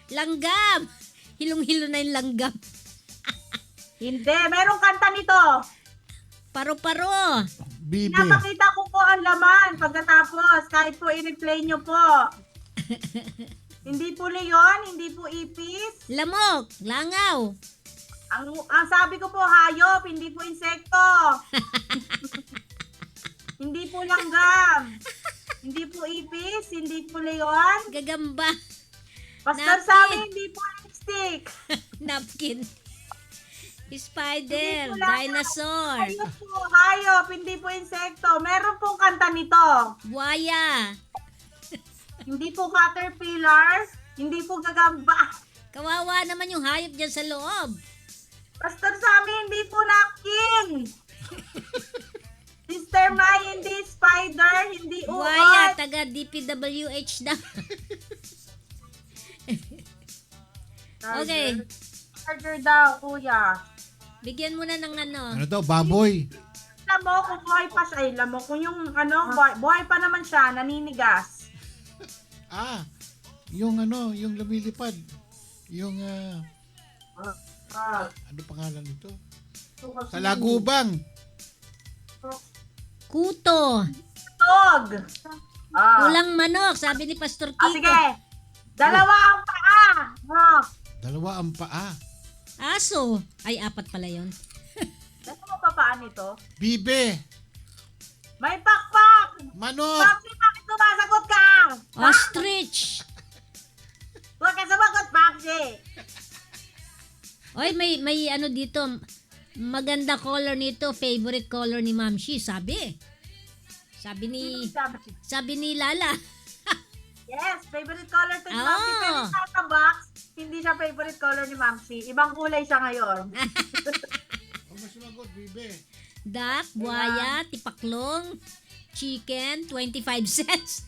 Langgam. Hilong-hilo na yung langgam. Hindi, merong kanta nito. Paro-paro. Bibi. Pinapakita ko po ang laman pagkatapos. Kahit po i-replay nyo po. Hindi po leon, hindi po ipis. Lamok, langaw. Ang sabi ko po, hayop, hindi po insekto. Hindi po langgam. Hindi po ipis, hindi po leon. Gagamba. Pastor Napkin. sa amin, hindi po lipstick. Napkin. Spider, Hindi po langaw. dinosaur, Hayop po, hayop, hindi po insekto. Meron pong kanta nito. buwaya. Hindi po caterpillar, hindi po gagamba. Kawawa naman yung hayop dyan sa loob. Pastor sa amin, hindi po napkin. Sister Mai, hindi spider, hindi Buwaya, uod. taga DPWH daw. Okay. Charger daw, kuya. Bigyan mo na ng ano. Ano daw, baboy? Lamok, kung buhay pa siya. Ay, lamok, kung yung buhay pa naman siya, naninigas. Yung yung lumilipad. Yung, ano pangalan nito? Sa lagubang. Kuto. Tog. Kulang manok, sabi ni Pastor Kiko. Sige. Dalawa ang paa. Dalawa ang paa. Aso. Ay, apat pala yun. Ano mo papaan nito? Bibe. May pakpak. Manok. Bakit sumasagot ka? Ostrich. Huwag ka sumagot, Papsi. Oy, may ano dito. Maganda color nito. Favorite color ni Ma'am Shi, sabi. Sabi ni Lala. Yes, favorite color to ni Oh. Mamsi. Pero sa box, hindi siya favorite color ni Mamsi. Ibang kulay siya ngayon. Mas sumagot, Bibe. Duck, buwaya, tipaklong, chicken, 25 cents.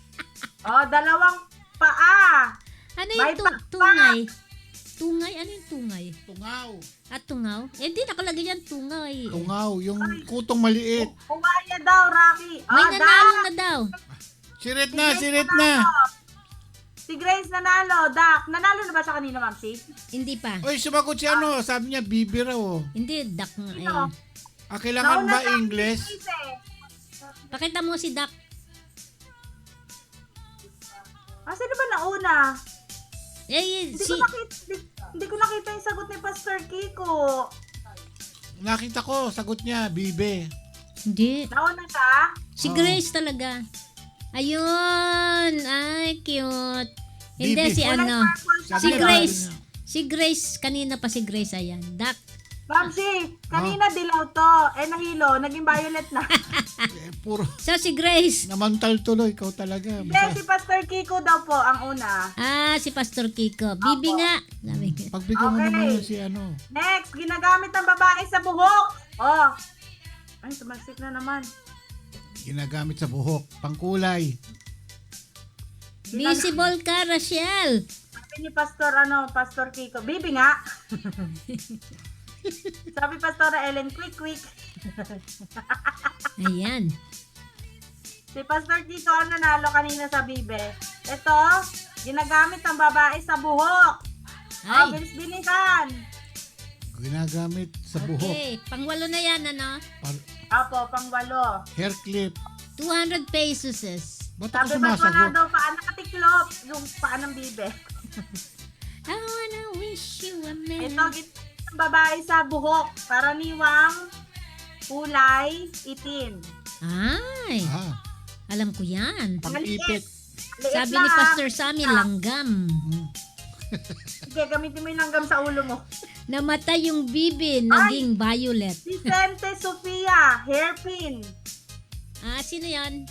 Dalawang paa. Ano May yung pakpak. tungay? Tungay? Ano yung tungay? Tungaw. Tungaw? Eh, di nakalagay yan tungay. Tungaw, yung kutong maliit. Kumaya daw, Rocky. May nanalo na daw. Sirit na, sirit na. Si Grace nanalo. Dak, nanalo na ba siya kanina, Mamsi? Hindi pa. Oy, sumagot si ano, sabi niya, Bibe raw. Hindi, duck nga eh. Kailangan Nauna ba sa akin English? si Grace eh. Pakita mo si duck. Sino ba nauna? Hindi ko nakita yung sagot ni Pastor Kiko. Nakita ko, sagot niya, Bibe. Hindi. Nauna siya? Si Grace talaga. Ayun. Ay, cute. Hindi, Bibi. si ano. Sabi Si niya, Grace. sabi niya. Si Grace. Kanina pa si Grace. Ayan. Duck. Mamsi, kanina dilaw to. Nahilo. Naging violet na. Puro So, si Grace. namantal tuloy, ikaw talaga. Hindi, si Pastor Kiko daw po ang una. Si Pastor Kiko. Bibi nga. Sabi ko. Pagbigyan mo Okay. naman yun si ano. Next, ginagamit ng babae sa buhok. Ay, tumagsik na naman. Ginagamit sa buhok, pangkulay. Visible ka, Rachel. Sabi ni Pastor Kiko. Bibi nga. Sabi Pastora Ellen, quick. Ayan. Si Pastor Kiko ang nanalo kanina sa Bibe. Ito, ginagamit ng babae sa buhok. Ay. Bilis-bilisan. Ginagamit sa buhok. Okay. Pangwalo na yan, ano? Apo, pangwalo. Hair clip. 200 pesos. Ba't ako Sabi ba't wala sumasagot? daw paa nakatiklop yung paa ng Bibe. I wanna wish you a merry... Ito, ng babae sa buhok. Karaniwang kulay itim. Ay. Alam ko yan. Pang-ipit. Sabi ni Pastor Sammy, langgam. Sige, gamitin mo yung langgam sa ulo mo. Namatay yung bibi, naging violet. Vicente Sofia, hairpin. Sino yan?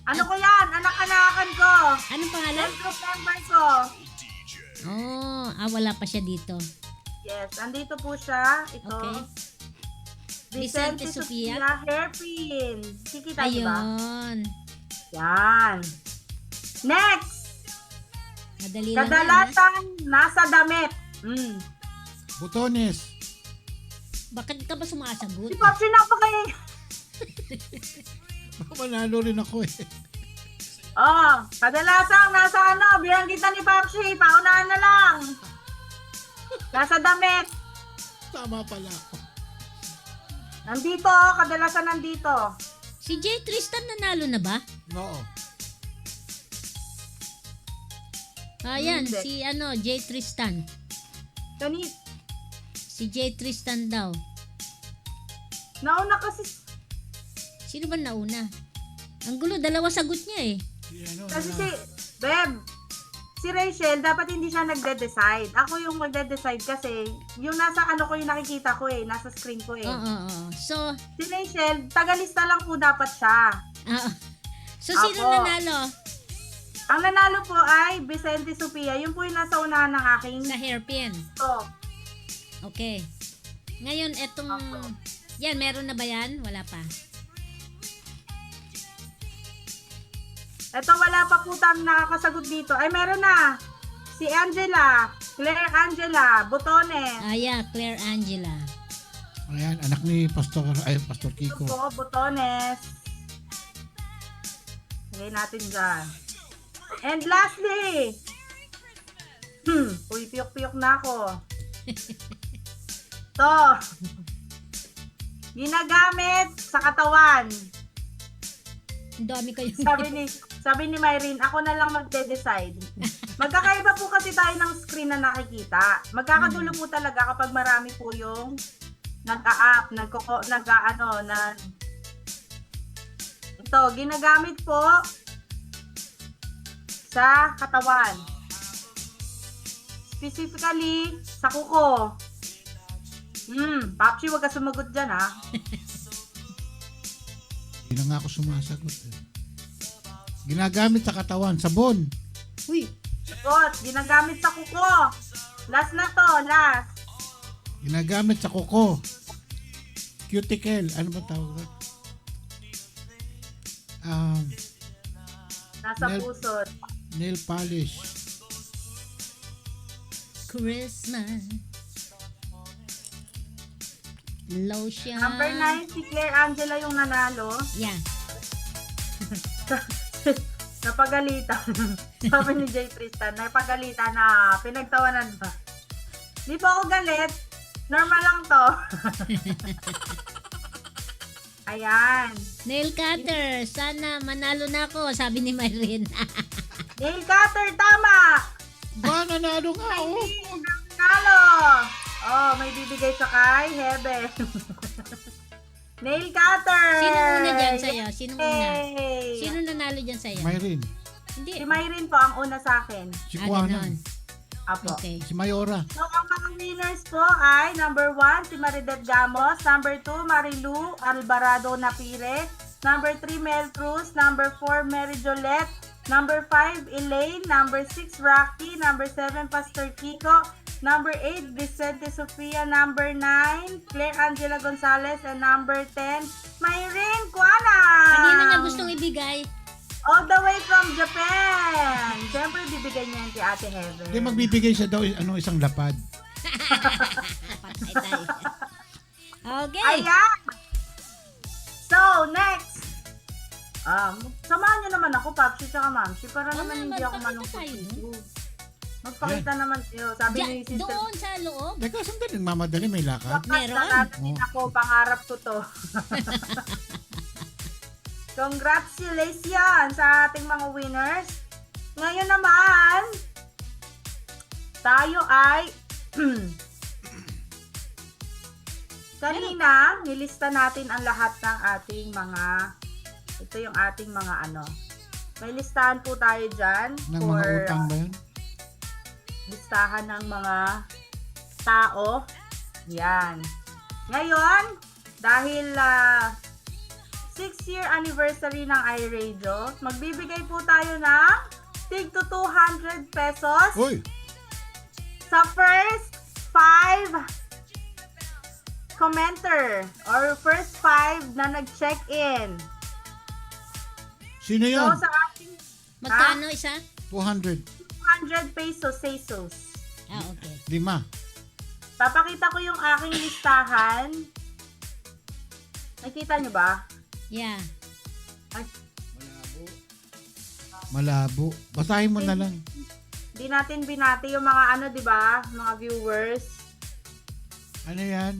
Ano ko yan? Anak-anakan ko. Anong pangalan? Group member ko. Wala pa siya dito. Yes, andito po siya. Ito. Okay. Vicente Vicente Sofia. Sofia, hairpin. Kikita niyo ba? Ayun. Yan. Next. Madali lang yan. Kadalasan nasa damit. Butones. Bakit ka ba sumasagot? Si Popsi napakain. Manalo rin ako eh. Kadalasan nasa ano, bilang kita ni Popsi, paunahan na lang. Nasa damit. Tama pala ako. Nandito, kadalasan nandito. Si J. Tristan nanalo na ba? Oo. Ayan, Hindi. si J. Tristan. Kanit, Si J. Tristan daw. nauna kasi, Sino ba nauna? Ang gulo, dalawa sagot niya eh. kasi Beb, si Rachel, dapat hindi siya nagde-decide. Ako yung magde-decide kasi, yung nasa ko yung nakikita ko nasa screen ko Oo. So, Si Rachel, tagalista lang po dapat siya. so sino Ako. nanalo? Ang nanalo po ay Vicente Sofia. Yun po yung nasa unahan ng aking... Sa hairpin. Oh. Okay. Ngayon, etong... Yan, meron na ba yan? Wala pa. Ito, wala pa po tayong nakakasagot dito. Ay, meron na. Si Angela. Claire Angela. Botones. Yeah, Claire Angela. Ayan, anak ni Pastor Kiko. Po, Botones. Lagay natin dyan. And lastly, uy, piyok-piyok na ako. To, ginagamit sa katawan. Ang dami kayong... Sabi ni Myrene, ako na lang magde-decide. Magkakaiba po kasi tayo ng screen na nakikita. Magkakadulo po talaga kapag marami po yung nag-a-up, ito, ginagamit po sa katawan. Specifically, sa kuko. Papsi, wag ka sumagot dyan, ha? Hindi na nga ako sumasagot. Ginagamit sa katawan, sabon. Uy. Sagot, ginagamit sa kuko. Last na to, last. Ginagamit sa kuko. Cuticle. Ano ba tawag doon? Nasa pusod. Nail polish. Christmas. Lotion. Number 9, si Claire Angela yung nanalo. Yeah. Napagalitan. Sabi ni J. Tristan, napagalitan na pinagtawanan ba? Di po ako galit. Normal lang to. Ayan. Nail cutter. Sana manalo na ako, sabi ni Myrene. Nail cutter, tama! Ba, nanalo nga ako. Nanalo! Oh, may bibigay sa kay Hebe. Nail cutter! Sino una dyan sa'yo? Sino una? Yay! Sino nanalo dyan sa'yo? Myrene. Hindi. Si Myrene po ang una sa akin. Si Kuana. ganon. Apo. Okay. Si Mayora. So, ang mga winners po ay number 1, si Maridad Gamos. Number 2, Marilu Alvarado Napire. Number 3, Mel Cruz. Number 4, Mary Jolette. Number 5, Elaine. Number 6, Rocky. Number 7, Pastor Kiko. Number 8, Vicente Sofia. Number 9, Claire Angela Gonzalez. And number 10, Myrene Kuana. Kanino niya gustong ibigay? All the way from Japan. Siyempre, bibigay niya yan kay Ate Heaven. Hindi, magbibigay siya daw isang lapad. Patay tayo. Okay. Ayan! So, next. Samahan niyo naman ako, Papsi, tsaka Mamsi, para naman hindi ako malungkot. Magpakita naman kayo. Sabi ni Sister, Doon sa loob. Teka, saan ka nagmamadali? May lakad? Meron. natin ako, pangarap ko to. Congratulations sa ating mga winners. Ngayon naman, tayo ay kanina, nilista natin ang lahat ng ating mga ito yung ating mga may listahan po tayo dyan Ng mga utang ba yun? listahan ng mga tao. Yan. Ngayon, dahil 6-year anniversary ng iRadio, magbibigay po tayo ng tig to 200 pesos Uy! sa first 5 commenter or first 5 na nag-check-in. Sino So, yun? sa ating Magkano isa? 200. 200 pesos. Okay. 5. Papakita ko yung aking listahan. Nakita nyo ba? Yeah. Malabo. Basahin mo na lang. Hindi natin binati yung mga di ba? Mga viewers. Ano yan?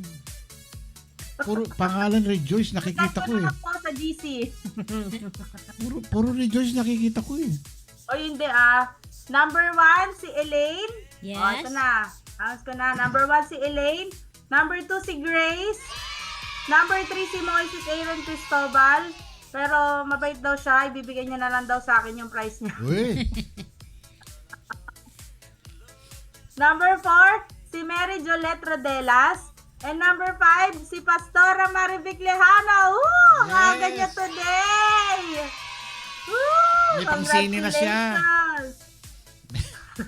Puro pangalan Rejoice nakikita ko eh. Ako sa GC. Puro Rejoice nakikita ko eh. O hindi Number 1, si Elaine. Yes. O, ito na. Announce ko na. Number 1, si Elaine. Number 2, si Grace. Number 3, si Moises Aaron Cristobal. Pero mabait daw siya. Ibibigay niya na lang daw sa akin yung price niya. Uy. Number 4, si Mary Jolette Rodelas. And number 5, si Pastora Marivic Lejano. Woo! Ang aga niya today! Woo! May pangsini na siya. Congratulations!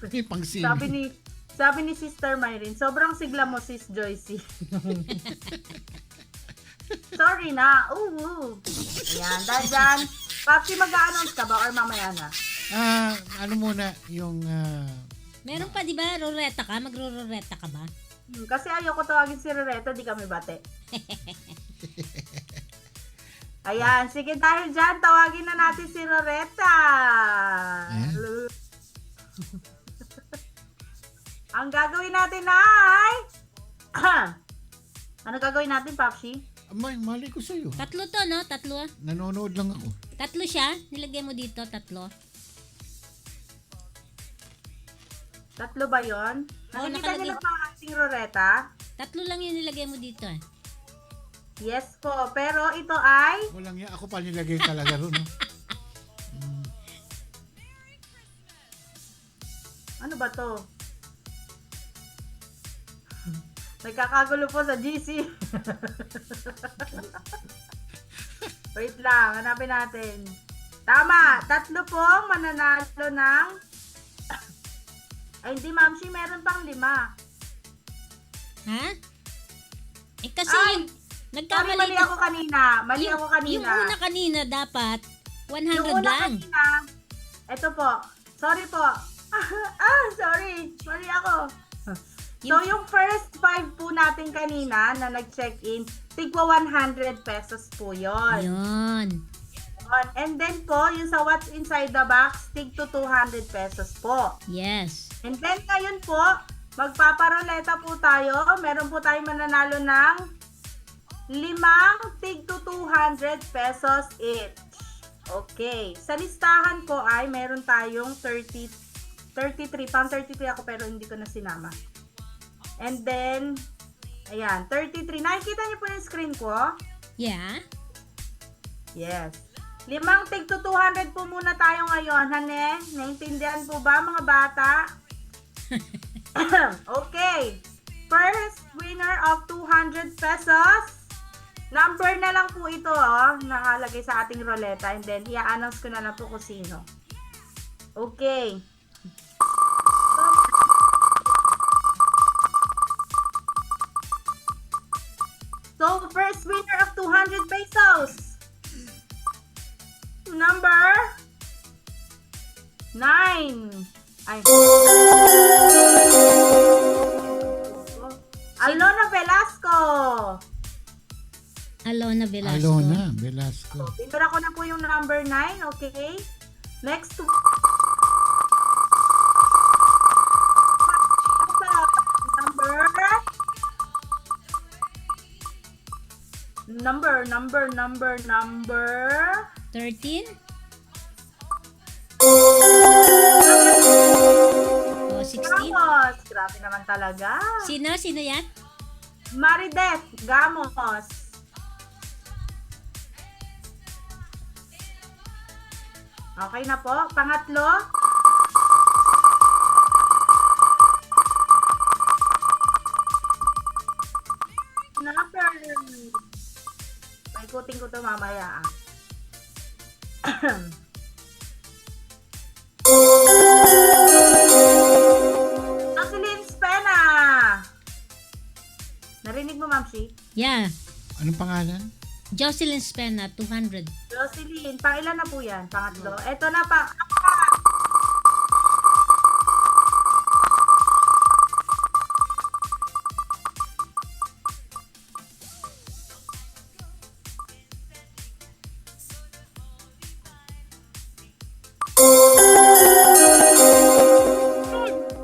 May pangsini. Sabi ni Sister Myrin, sobrang sigla mo, Sis Joycey. Sorry na. Ooh. Ayan, dahil dyan. Papsi, mag-a-announce ka ba or mamaya na? Ano muna yung... Meron pa, di ba? Roreta ka? Magro-roreta ka ba? Kasi ayoko tawagin si Loreto, di kami bate. Ayan, sige dahil dyan, tawagin na natin si Loretta. Ang gagawin natin ay... ano gagawin natin, Papsi? Mali ko sa'yo. Tatlo to, no? Tatlo. Nanonood lang ako. Tatlo siya? Nilagay mo dito, tatlo. Tatlo ba yun? Oo, Nakikita niyo nakalagay. na pa ang ating Loretta? Tatlo lang yung nilagay mo dito, eh. Yes po, pero ito ay... Walang yan. Ako pa nilagay talaga ron. No? Ano ba to? Nagkakagulo po sa GC. Wait lang, hanapin natin. Tama, tatlo pong mananalo ng... Ay, hindi, Mamshi, meron pang 5. Ha? Eh, kasi Ay, yung... Nagkamali mali ako kanina. Yung una kanina dapat 100 yung una lang. kanina, eto po. Sorry po. Sorry. Mali ako. So, yung first 5 po natin kanina na nag-check-in, tigwa 100 pesos po yun. Yun. And then po, yung sa what's inside the box, tig to 200 pesos po. Yes. And then ngayon po, magpaparoleta po tayo. Meron po tayong mananalo ng 5 tig to 200 pesos each. Okay. Sa listahan po ay meron tayong 33. Pang 33 ako pero hindi ko na sinama. And then, ayan, 33. Nakikita niyo po yung screen ko? Yeah. Yes. 5 tig to 200 po muna tayo ngayon, hane? Naintindihan po ba mga bata? Okay. First winner of 200 pesos. Number na lang po ito, nakalagay sa ating roleta. And then, i-announce ko na lang po kung sino. Okay. So, first winner of 200 pesos. Number 9. Ay. Alona Velasco. Alona Velasco. Alona Velasco. Pintura ko na po yung number 9, okay? Next number 13? O, 16? Gamos. Grabe naman talaga. Sino yan? Maridet Gamos. Okay na po. Pangatlo. Number. Paikutin ko to mamaya. Jocelyn Spena. Narinig mo, Ma'am Shi? Yeah. Anong pangalan? Jocelyn Spena, 200. Jocelyn, pangilan na po yan? Pangatlo. Ito na pa.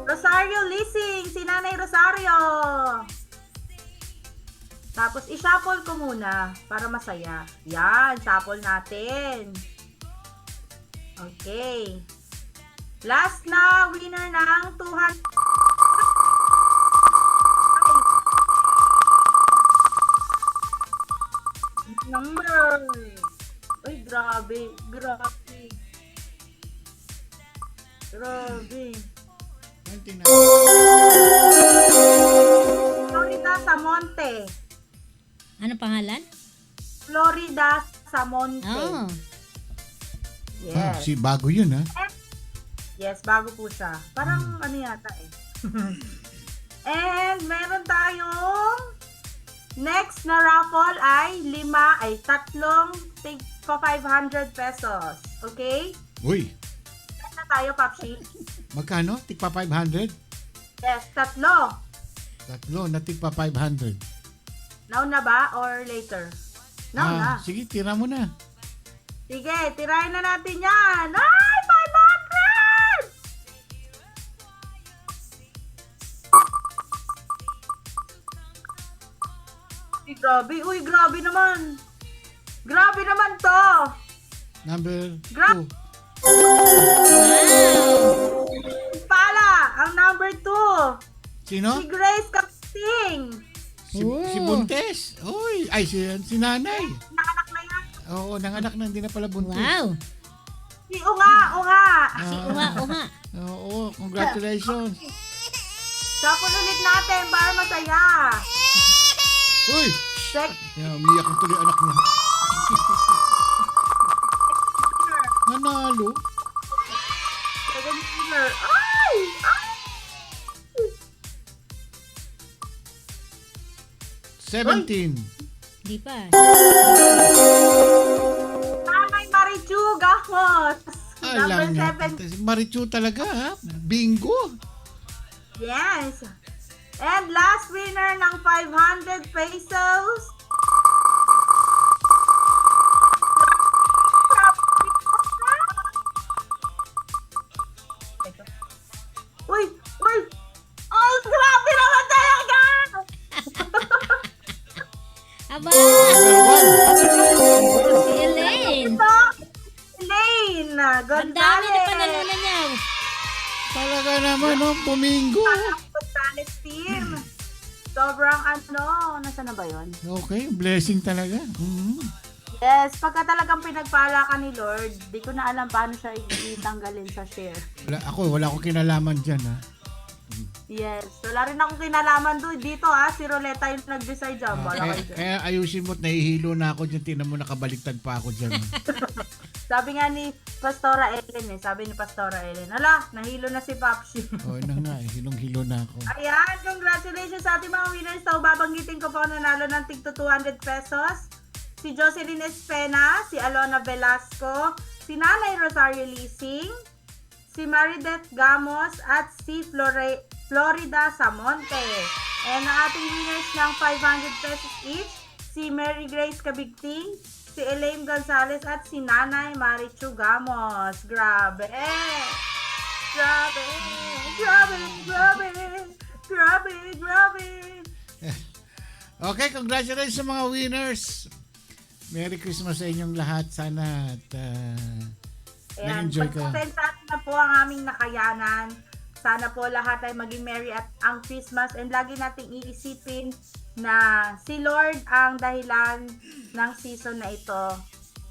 Rosario Leasing, si Nanay Rosario. Tapos, i-shuffle ko muna para masaya. Yan, shuffle natin. Okay. Last na winner ng 200. Number. Uy, grabe. Grabe. Grabe. 29. Florida Samonte. Ano pangalan? Florida Samonte. Oh. Ah, Yes. si bago yun, ha? Yes, bago po siya. Parang ano yata eh. And meron tayong next na raffle ay 3 tig pa 500 pesos. Okay? Uy, Next na tayo, Papshi. magkano? Tigpa 500? Yes, 3. Tatlo na tigpa 500. Now na ba or later? Now na. Sige, tira mo na. Sige, tirahin na natin yan. Ay, 500! Uy, grabe. Uy, grabe naman. Grabe naman to. Number Gra- 2. Pala, ang number 2. Sino? Si Grace Capsing. Si Buntes. Uy, ay, si nanay. Nakanak na yan. Oo, nanganak na, hindi na pala buntis. Wow. Si Unga, Unga. Si Uha. Oo, congratulations. Sapon ulit natin para masaya. Uy! Check. Umiyak ang tuloy anak niya. Nanalo. Second winner. Ay! Ay! 17. Di pa. Nanay Marichu Gamos. Number Alam niya. 7. Marichu talaga, ha? Bingo. Yes. And last winner ng 500 pesos. Uy! Uy! Oh, grabe naman talaga! Aba! Number 1. Si Elaine. Ito, Elaine Ang Gonzalez. dami na panalunan niya. Talaga naman, no? Pumingo. Gonzalez team. Sobrang nasa na ba yun? Okay, blessing talaga. Yes, pagka talagang pinagpala ka ni Lord, di ko na alam paano siya itanggalin sa share. Wala akong kinalaman dyan, ha? Yes, wala rin akong kinalaman doon. Dito si Roleta yung nag-decide dyan. Wala kayo dyan. Kaya ayusin mo't nahihilo na ako dyan. Tinan mo, nakabaliktad pa ako dyan. Sabi nga ni Pastora Ellen sabi ni Pastora Ellen, ala, nahilo na si Papshi. Oo na nga, hilong-hilo na ako. Ayan, congratulations sa ating mga winners. So, babanggitin ko po nanalo ng tig 200 pesos. Si Jocelyn Espena, si Alona Velasco, si Nanay Rosario Leasing, si Marideth Gamos, at si Florida Samonte. And ang ating winners ng 500 pesos each, si Mary Grace Cabigting, si Elaine Gonzalez, at si Nanay Marichu Gamos. Grabe! Grabe! Grabe! Grabe! Grabe! Grabe! Okay, congratulations sa mga winners. Merry Christmas sa inyong lahat. Sana at Ayan, nag-enjoy ka. pagpasensyahan na po ang aming nakayanan. Sana po lahat ay maging merry at ang Christmas, and lagi nating iisipin na si Lord ang dahilan ng season na ito.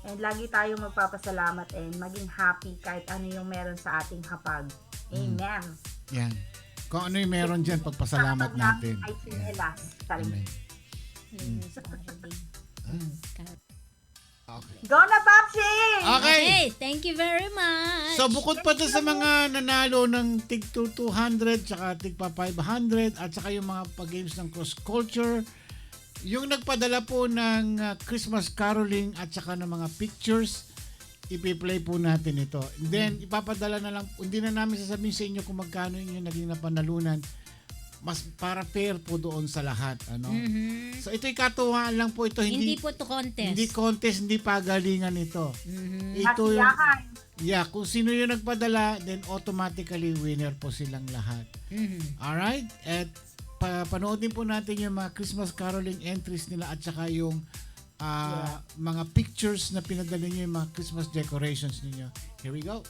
And lagi tayong magpapasalamat and maging happy kahit ano yung meron sa ating hapag. Amen. Yan. Kung ano yung meron dyan, pagpasalamat natin. Ay sinelas. Amen. Okay. Go na, Papshi! Okay. Thank you very much. So bukod pa to sa mga nanalo ng tig 200 tsaka tig pa 500 at saka yung mga pag-games ng cross culture, yung nagpadala po ng Christmas caroling at saka ng mga pictures, ipi-play po natin ito. And then ipapadala na lang, hindi na namin sasabihin sa inyo kung magkano yung naging napanalunan. Mas para fair po doon sa lahat, ano. So ito'y katuwaan lang po ito, Hindi po to contest. Hindi contest, hindi pagalingan ito. Ito Kasiyahan. kung sino yung nagpadala, then automatically winner po silang lahat. Alright? At panoodin po natin yung mga Christmas caroling entries nila at saka yung mga pictures na pinadala nyo, yung mga Christmas decorations ninyo. Here we go.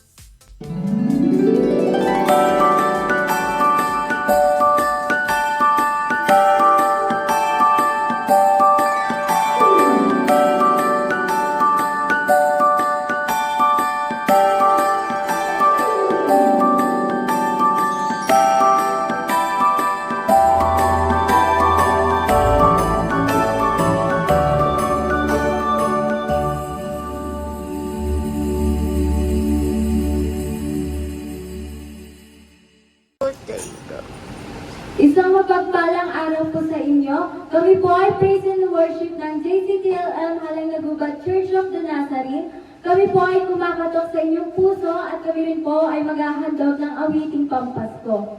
Isang mapagpalang araw po sa inyo. Kami po ay praise and worship ng JCTLM Halang Nagubat Church of the Nazarene. Kami po ay kumakatok sa inyong puso at kami rin po ay maghahandog ng awiting pampasko.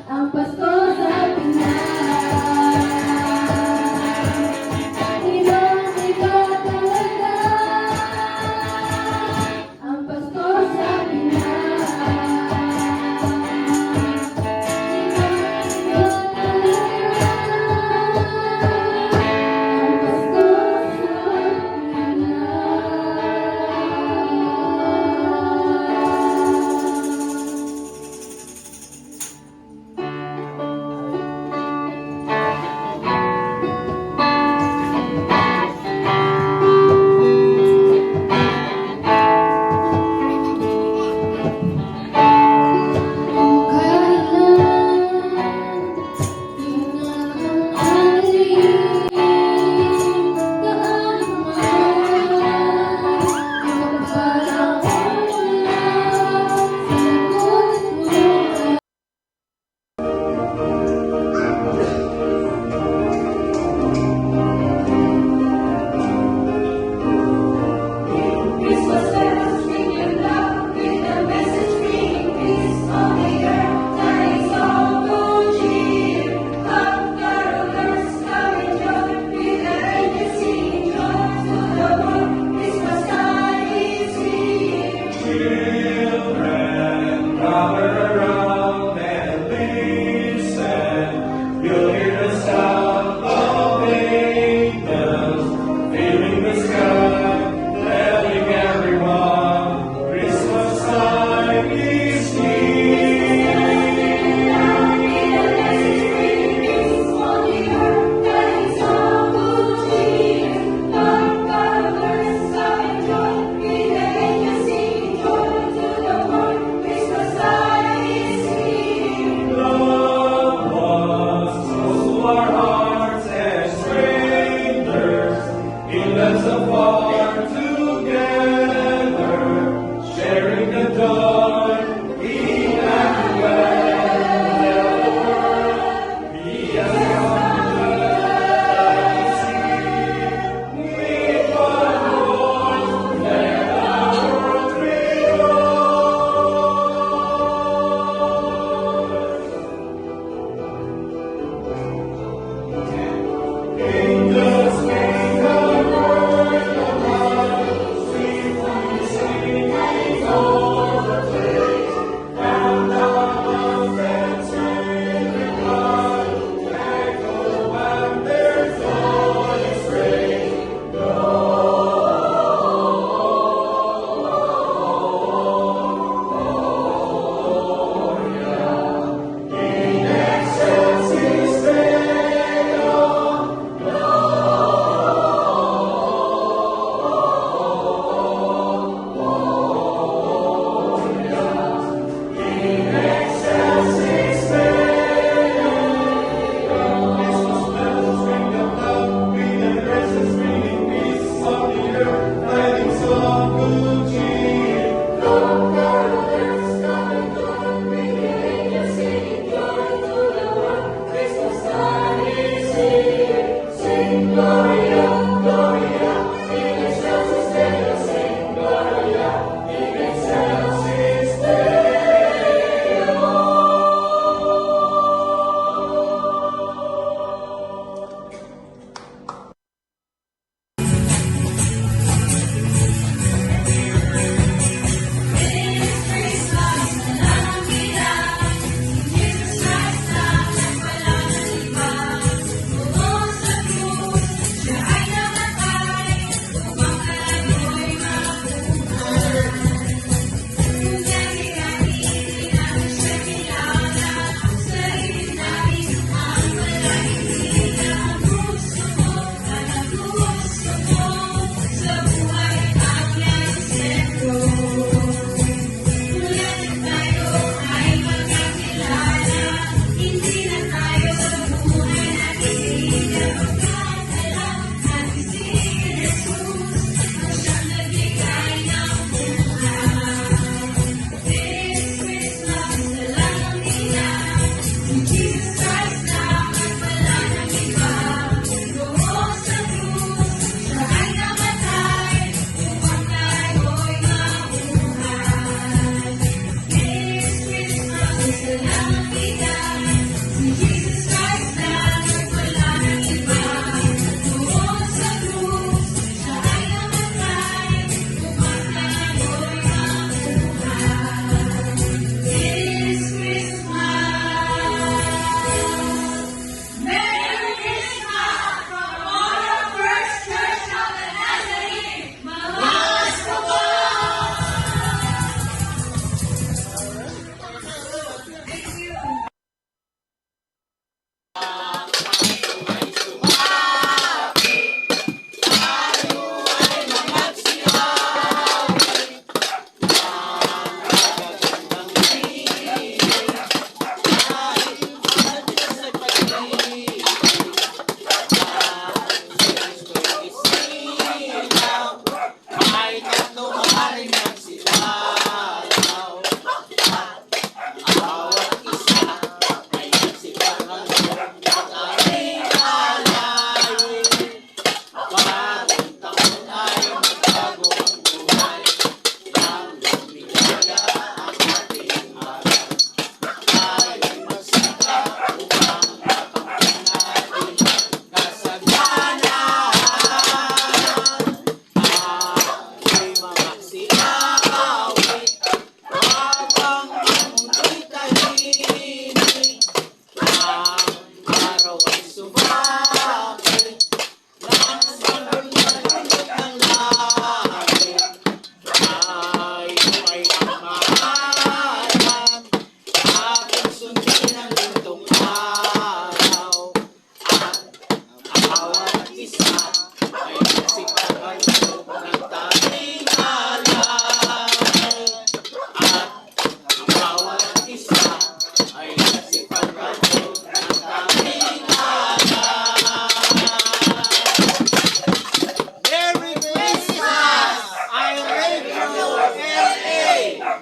Ang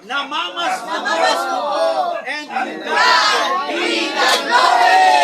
Namamas ko. And to God be the glory.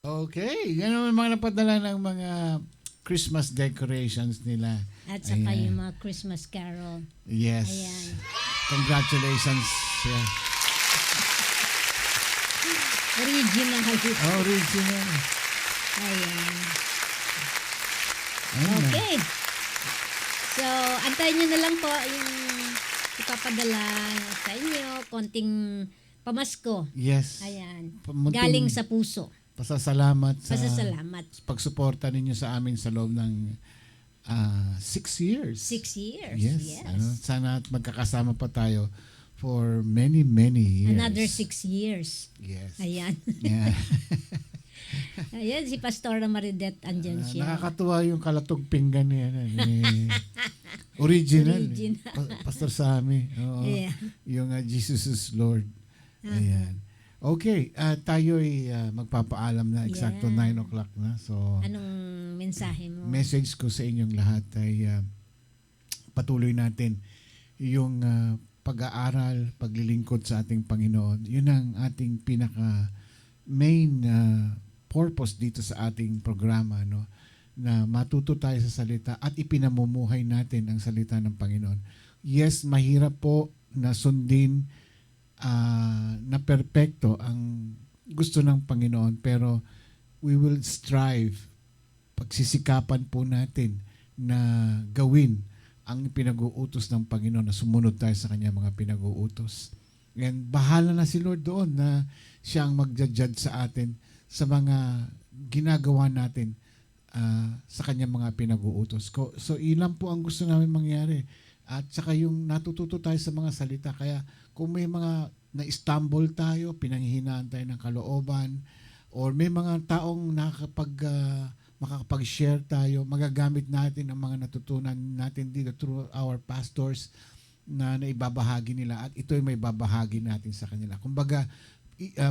Okay, yan naman mga napadala ng mga Christmas decorations nila. At saka Ayan. yung mga Christmas carol. Yes. Ayan. Congratulations. Yeah. Original. Original. Ayan. Ayan. Okay. So, antayin nyo na lang po yung ipapadala sa inyo. Konting pamasko. Yes. Ayan. Munting Galing sa puso. Pasasalamat sa Pasasalamat. pagsuporta ninyo sa amin sa loob ng 6 years. 6 years. Yes. Yes. Sana at magkakasama pa tayo for many, many years. Another 6 years. Yes. Ayan. Yeah. Ayan, si Pastor Maridet, andyan siya. Nakakatuwa yung kalatog pinggan niya. Original. Original. Pastor Sammy. Oo. Yeah. Yung Jesus is Lord. Ayan. Okay, tayo'y magpapaalam na eksakto 9 o'clock na. So, anong mensahe mo? Message ko sa inyong lahat ay patuloy natin yung pag-aaral, paglilingkod sa ating Panginoon. Yun ang ating pinaka main purpose dito sa ating programa, no? Na matuto tayo sa salita at ipinamumuhay natin ang salita ng Panginoon. Yes, mahirap po na sundin na perpekto ang gusto ng Panginoon, pero we will strive, pagsisikapan po natin na gawin ang pinag-uutos ng Panginoon, na sumunod tayo sa kanya mga pinag-uutos. And bahala na si Lord doon na siya ang magja-judge sa atin sa mga ginagawa natin sa kanya mga pinag-uutos. So ilan po ang gusto namin mangyari. At saka yung natututo tayo sa mga salita. Kaya kung may mga na-stumble tayo, pinanghihinaan tayo ng kalooban, or may mga taong makakapag-share tayo, magagamit natin ang mga natutunan natin dito through our pastors na naibabahagi nila, at ito ay may babahagi natin sa kanila. Kumbaga,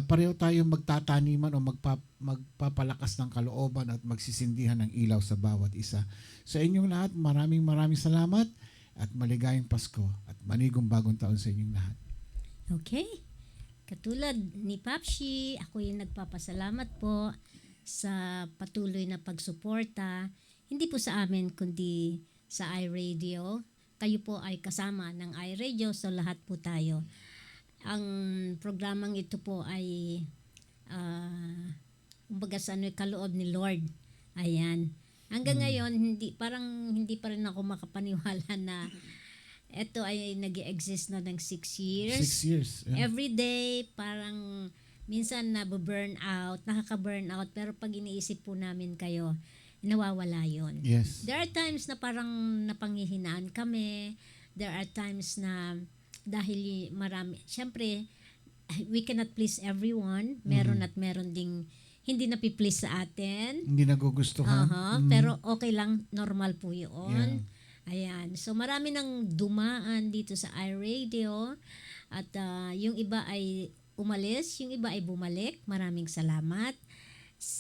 pareho tayo magtataniman o magpapalakas ng kalooban at magsisindihan ng ilaw sa bawat isa. Sa inyong lahat, maraming salamat at maligayang Pasko at manigong bagong taon sa inyong lahat. Okay. Katulad ni Papshi, ako yung nagpapasalamat po sa patuloy na pagsuporta, hindi po sa amin kundi sa iRadio. Kayo po ay kasama ng iRadio, so lahat po tayo. Ang programang ito po ay kumbaga sa kaloob ni Lord. Ayan. Hanggang ngayon, hindi pa rin ako makapaniwala na ito ay nag-exist na ng 6 years. 6 years. Yeah. Every day, parang minsan nakaka-burn out, pero pag iniisip po namin kayo, nawawala yon. Yes. There are times na parang napanghihinaan kami. There are times na dahil marami, syempre, we cannot please everyone. Meron at meron ding hindi na-please sa atin. Hindi nagugustuhan. Pero okay lang, normal po yun. Ayan. So marami nang dumaan dito sa iRadio at yung iba ay umalis, yung iba ay bumalik. Maraming salamat.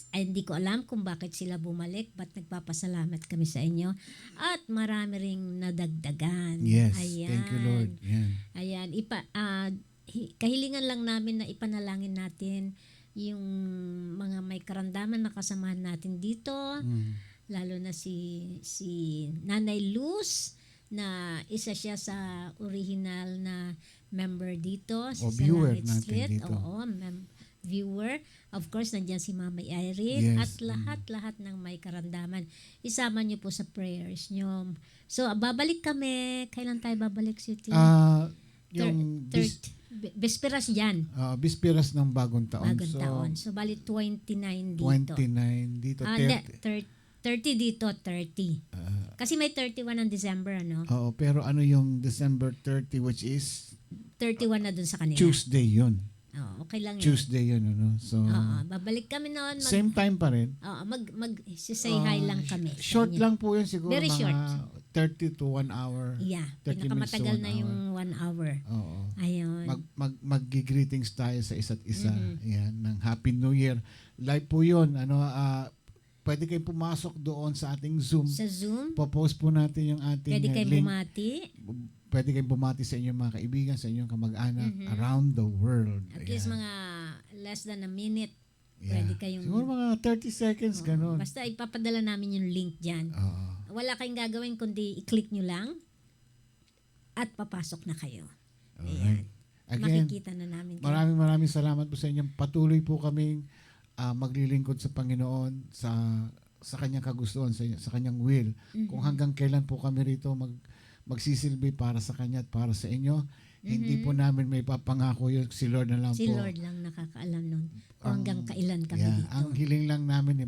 Ay, hindi ko alam kung bakit sila bumalik, but nagpapasalamat kami sa inyo. At marami ring nadagdagan. Yes, Ayan. thank you Lord. Yan. Ayan, kahilingan lang namin na ipanalangin natin yung mga may karamdaman na kasamahan natin dito, lalo na si Nanay Luz, na isa siya sa original na member dito sa viewer Langit natin Street. dito. Viewer. Of course, nandiyan si Mama Irene Yes. at lahat ng may karamdaman. Isama niyo po sa prayers niyo. So, babalik kami. Kailan tayo babalik, Sweetie? Yung Bisperas dyan. Bisperas ng bagong taon. Bagong taon. So, bali 29 dito. 29 dito. 30 dito, 30. Kasi may 31 ng December, ano? Oo, pero ano yung December 30, which is 31 na dun sa kanila. Tuesday yun. Okay lang yun. Tuesday yun, ano? So, babalik kami noon. same time pa rin. Say hi lang kami. Short lang po yun siguro. Very mga short. 30 to 1 hour. Yeah. 30 minutes to Pinakamatagal 1 na hour. yung 1 hour. Oo. Ayun. Mag-greetings tayo sa isa't isa. Yan, ng Happy New Year. Live po yun. Pwede kayong pumasok doon sa ating Zoom. Sa Zoom. Popost po natin yung ating Pwede kayong link. bumati. Pwede kayong bumati sa inyong mga kaibigan, sa inyong kamag-anak around the world. At least mga less than a minute. Yeah. Pwede kayong... Siguro mga 30 seconds, ganun. Basta ipapadala namin yung link dyan. Wala kayong gagawin kundi i-click nyo lang at papasok na kayo. Alright. Again, makikita na namin kayo. maraming salamat po sa inyong patuloy po kaming maglilingkod sa Panginoon sa kanyang kagustuhan, sa kanyang will. Kung hanggang kailan po kami rito magsisilbi para sa kanya at para sa inyo, hindi po namin may papangako yun. Si Lord na lang Si po. Lord lang nakakaalam nun. Kung hanggang kailan kami dito. Ang hiling lang namin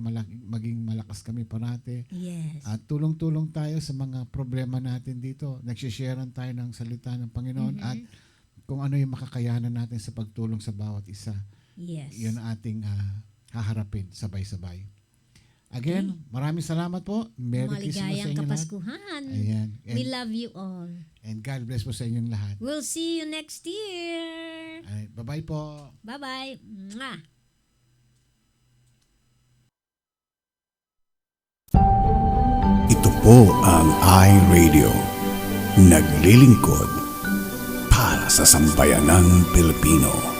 maging malakas kami parati. Yes. At tulong-tulong tayo sa mga problema natin dito. Nagsisharean tayo ng salita ng Panginoon at kung ano yung makakayanan natin sa pagtulong sa bawat isa. Yes. Yun ang ating haharapin sabay-sabay. Again, maraming salamat po. Merry Christmas sa Maligayang inyo lahat. Kapaskuhan. Ayan. We love you all. And God bless po sa inyong lahat. We'll see you next year. Bye-bye po. Bye-bye. Mwah. Ito po ang iRadio. Naglilingkod para sa sambayanang Pilipino.